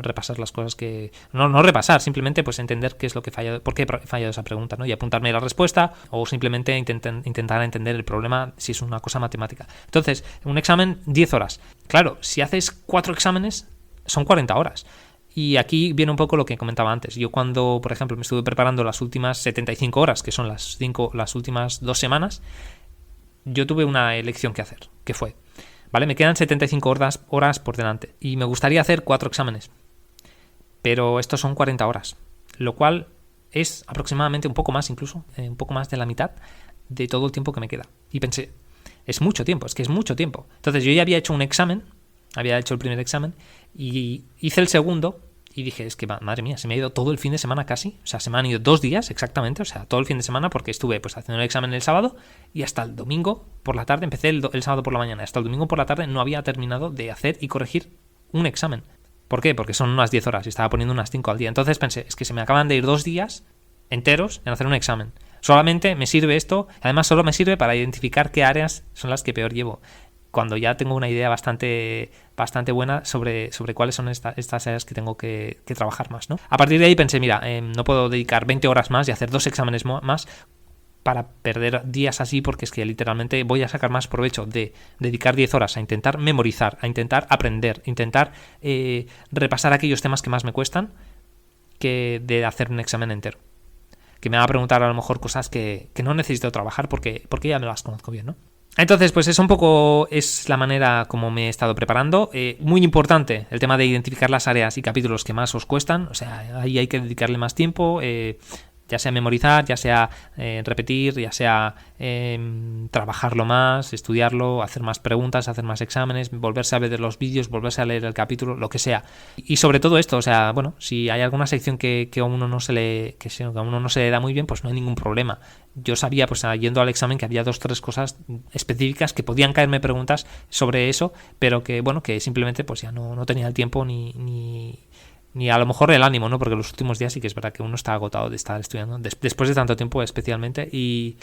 repasar las cosas que... No repasar, simplemente pues entender qué es lo que he fallado, por qué he fallado esa pregunta, ¿no? Y apuntarme la respuesta o simplemente intentar entender el problema si es una cosa matemática. Entonces, un examen 10 horas. Claro, si haces 4 exámenes son 40 horas. Y aquí viene un poco lo que comentaba antes. Yo cuando, por ejemplo, me estuve preparando las últimas 75 horas, que son las últimas 2 semanas, yo tuve una elección que hacer, que fue, ¿vale? Me quedan 75 horas por delante y me gustaría hacer 4 exámenes, pero estos son 40 horas, lo cual es aproximadamente un poco más incluso, un poco más de la mitad de todo el tiempo que me queda. Y pensé, es mucho tiempo. Entonces yo ya había hecho el primer examen y hice el segundo y dije, es que madre mía, se me ha ido todo el fin de semana casi, se me han ido 2 días exactamente, todo el fin de semana porque estuve pues haciendo el examen el sábado y hasta el domingo por la tarde, empecé el sábado por la mañana, hasta el domingo por la tarde no había terminado de hacer y corregir un examen. ¿Por qué? Porque son unas 10 horas y estaba poniendo unas 5 al día. Entonces pensé, es que se me acaban de ir 2 días enteros en hacer un examen. Solamente me sirve esto, además solo me sirve para identificar qué áreas son las que peor llevo, cuando ya tengo una idea bastante buena sobre cuáles son estas áreas que tengo que trabajar más, ¿no? A partir de ahí pensé, mira, no puedo dedicar 20 horas más y hacer 2 exámenes más para perder días así, porque es que literalmente voy a sacar más provecho de dedicar 10 horas a intentar memorizar, a intentar aprender, intentar repasar aquellos temas que más me cuestan, que de hacer un examen entero. Que me va a preguntar a lo mejor cosas que no necesito trabajar porque ya me las conozco bien, ¿no? Entonces, pues eso un poco es la manera como me he estado preparando. Muy importante el tema de identificar las áreas y capítulos que más os cuestan. O sea, ahí hay que dedicarle más tiempo. Ya sea memorizar, ya sea repetir, ya sea trabajarlo más, estudiarlo, hacer más preguntas, hacer más exámenes, volverse a ver los vídeos, volverse a leer el capítulo, lo que sea. Y sobre todo esto, o sea, bueno, si hay alguna sección que a uno no se le da muy bien, pues no hay ningún problema. Yo sabía, pues yendo al examen, que había 2 o 3 cosas específicas que podían caerme preguntas sobre eso, pero que bueno, que simplemente pues ya no tenía el tiempo ni a lo mejor el ánimo, ¿no? Porque los últimos días sí que es verdad que uno está agotado de estar estudiando, después de tanto tiempo especialmente, y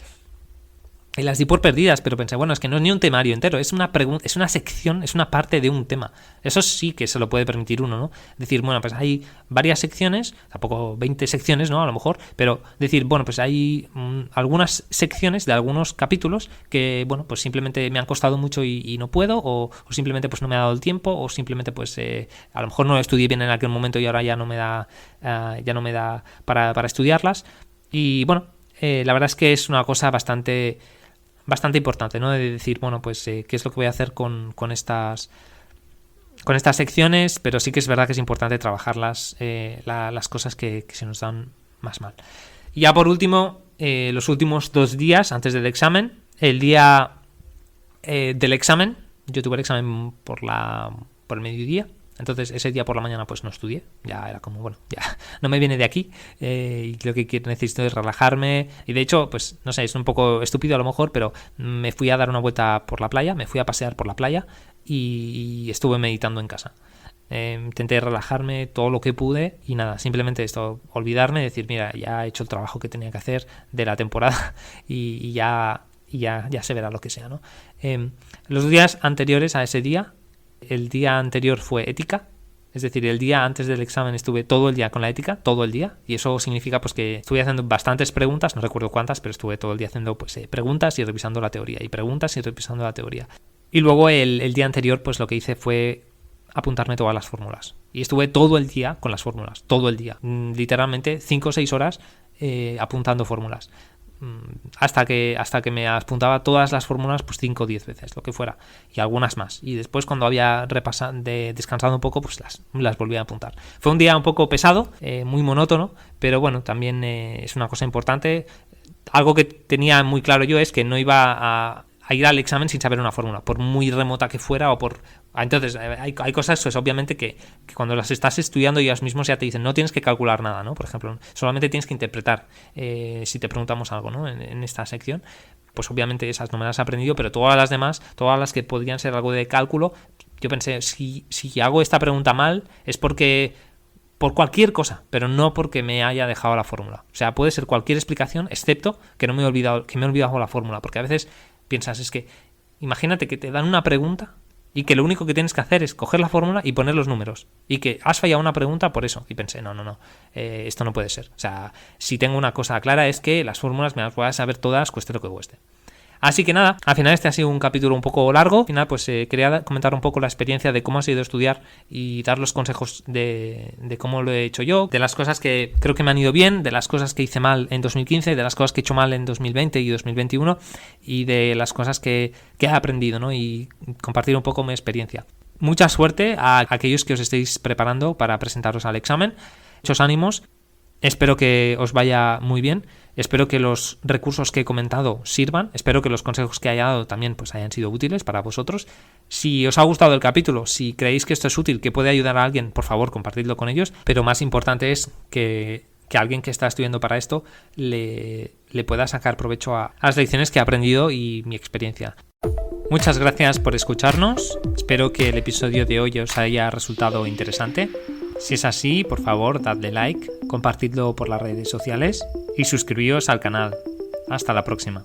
las di por perdidas, pero pensé, bueno, es que no es ni un temario entero, es una pregunta, es una sección, es una parte de un tema. Eso sí que se lo puede permitir uno, ¿no? Decir, bueno, pues hay varias secciones, tampoco 20 secciones, ¿no? A lo mejor, pero decir, bueno, pues hay algunas secciones de algunos capítulos que, bueno, pues simplemente me han costado mucho y no puedo, o simplemente pues no me ha dado el tiempo, o simplemente pues a lo mejor no lo estudié bien en aquel momento y ahora ya no me da para estudiarlas. Y bueno, la verdad es que es una cosa bastante importante, ¿no? De decir, bueno, pues qué es lo que voy a hacer con estas secciones, pero sí que es verdad que es importante trabajarlas, las cosas que se nos dan más mal. Y ya por último, los últimos 2 días antes del examen, el día del examen, yo tuve el examen por el mediodía. Entonces ese día por la mañana pues no estudié, ya era como, bueno, ya no me viene de aquí, y lo que necesito es relajarme. Y de hecho, pues no sé, es un poco estúpido a lo mejor, pero me fui a dar una vuelta por la playa, me fui a pasear por la playa y estuve meditando en casa. Intenté relajarme todo lo que pude y nada, simplemente esto, olvidarme, decir, mira, ya he hecho el trabajo que tenía que hacer de la temporada y ya se verá lo que sea, ¿no? Los días anteriores a ese día, el día anterior fue ética, es decir, el día antes del examen estuve todo el día con la ética, todo el día, y eso significa pues que estuve haciendo bastantes preguntas, no recuerdo cuántas, pero estuve todo el día haciendo pues preguntas y revisando la teoría, y preguntas y revisando la teoría. Y luego el día anterior pues lo que hice fue apuntarme todas las fórmulas, y estuve todo el día con las fórmulas, todo el día, literalmente 5 o 6 horas apuntando fórmulas. Hasta que me apuntaba todas las fórmulas pues 5 o 10 veces, lo que fuera, y algunas más, y después cuando había descansado un poco pues las volví a apuntar. Fue un día un poco pesado, muy monótono, pero bueno, también es una cosa importante. Algo que tenía muy claro yo es que no iba a ir al examen sin saber una fórmula, por muy remota que fuera o por... Entonces, hay cosas, pues obviamente que cuando las estás estudiando ellas mismos ya te dicen, no tienes que calcular nada, ¿no? Por ejemplo, solamente tienes que interpretar si te preguntamos algo, ¿no? En esta sección, pues obviamente esas no me las he aprendido, pero todas las demás, todas las que podrían ser algo de cálculo, yo pensé, si hago esta pregunta mal es porque... por cualquier cosa, pero no porque me haya dejado la fórmula. O sea, puede ser cualquier explicación, excepto que me he olvidado la fórmula, porque a veces piensas, es que imagínate que te dan una pregunta y que lo único que tienes que hacer es coger la fórmula y poner los números, y que has fallado una pregunta por eso. Y pensé, no, esto no puede ser. O sea, si tengo una cosa clara es que las fórmulas me las voy a saber todas, cueste lo que cueste. Así que nada, al final este ha sido un capítulo un poco largo. Al final pues quería comentar un poco la experiencia de cómo ha sido estudiar y dar los consejos de cómo lo he hecho yo, de las cosas que creo que me han ido bien, de las cosas que hice mal en 2015, de las cosas que he hecho mal en 2020 y 2021 y de las cosas que he aprendido, ¿no? Y compartir un poco mi experiencia. Mucha suerte a aquellos que os estéis preparando para presentaros al examen. Muchos ánimos. Espero que os vaya muy bien. Espero que los recursos que he comentado sirvan. Espero que los consejos que haya dado también pues hayan sido útiles para vosotros. Si os ha gustado el capítulo, si creéis que esto es útil, que puede ayudar a alguien, por favor, compartidlo con ellos. Pero más importante es que alguien que está estudiando para esto le pueda sacar provecho a las lecciones que he aprendido y mi experiencia. Muchas gracias por escucharnos. Espero que el episodio de hoy os haya resultado interesante. Si es así, por favor, dadle like, compartidlo por las redes sociales y suscribíos al canal. Hasta la próxima.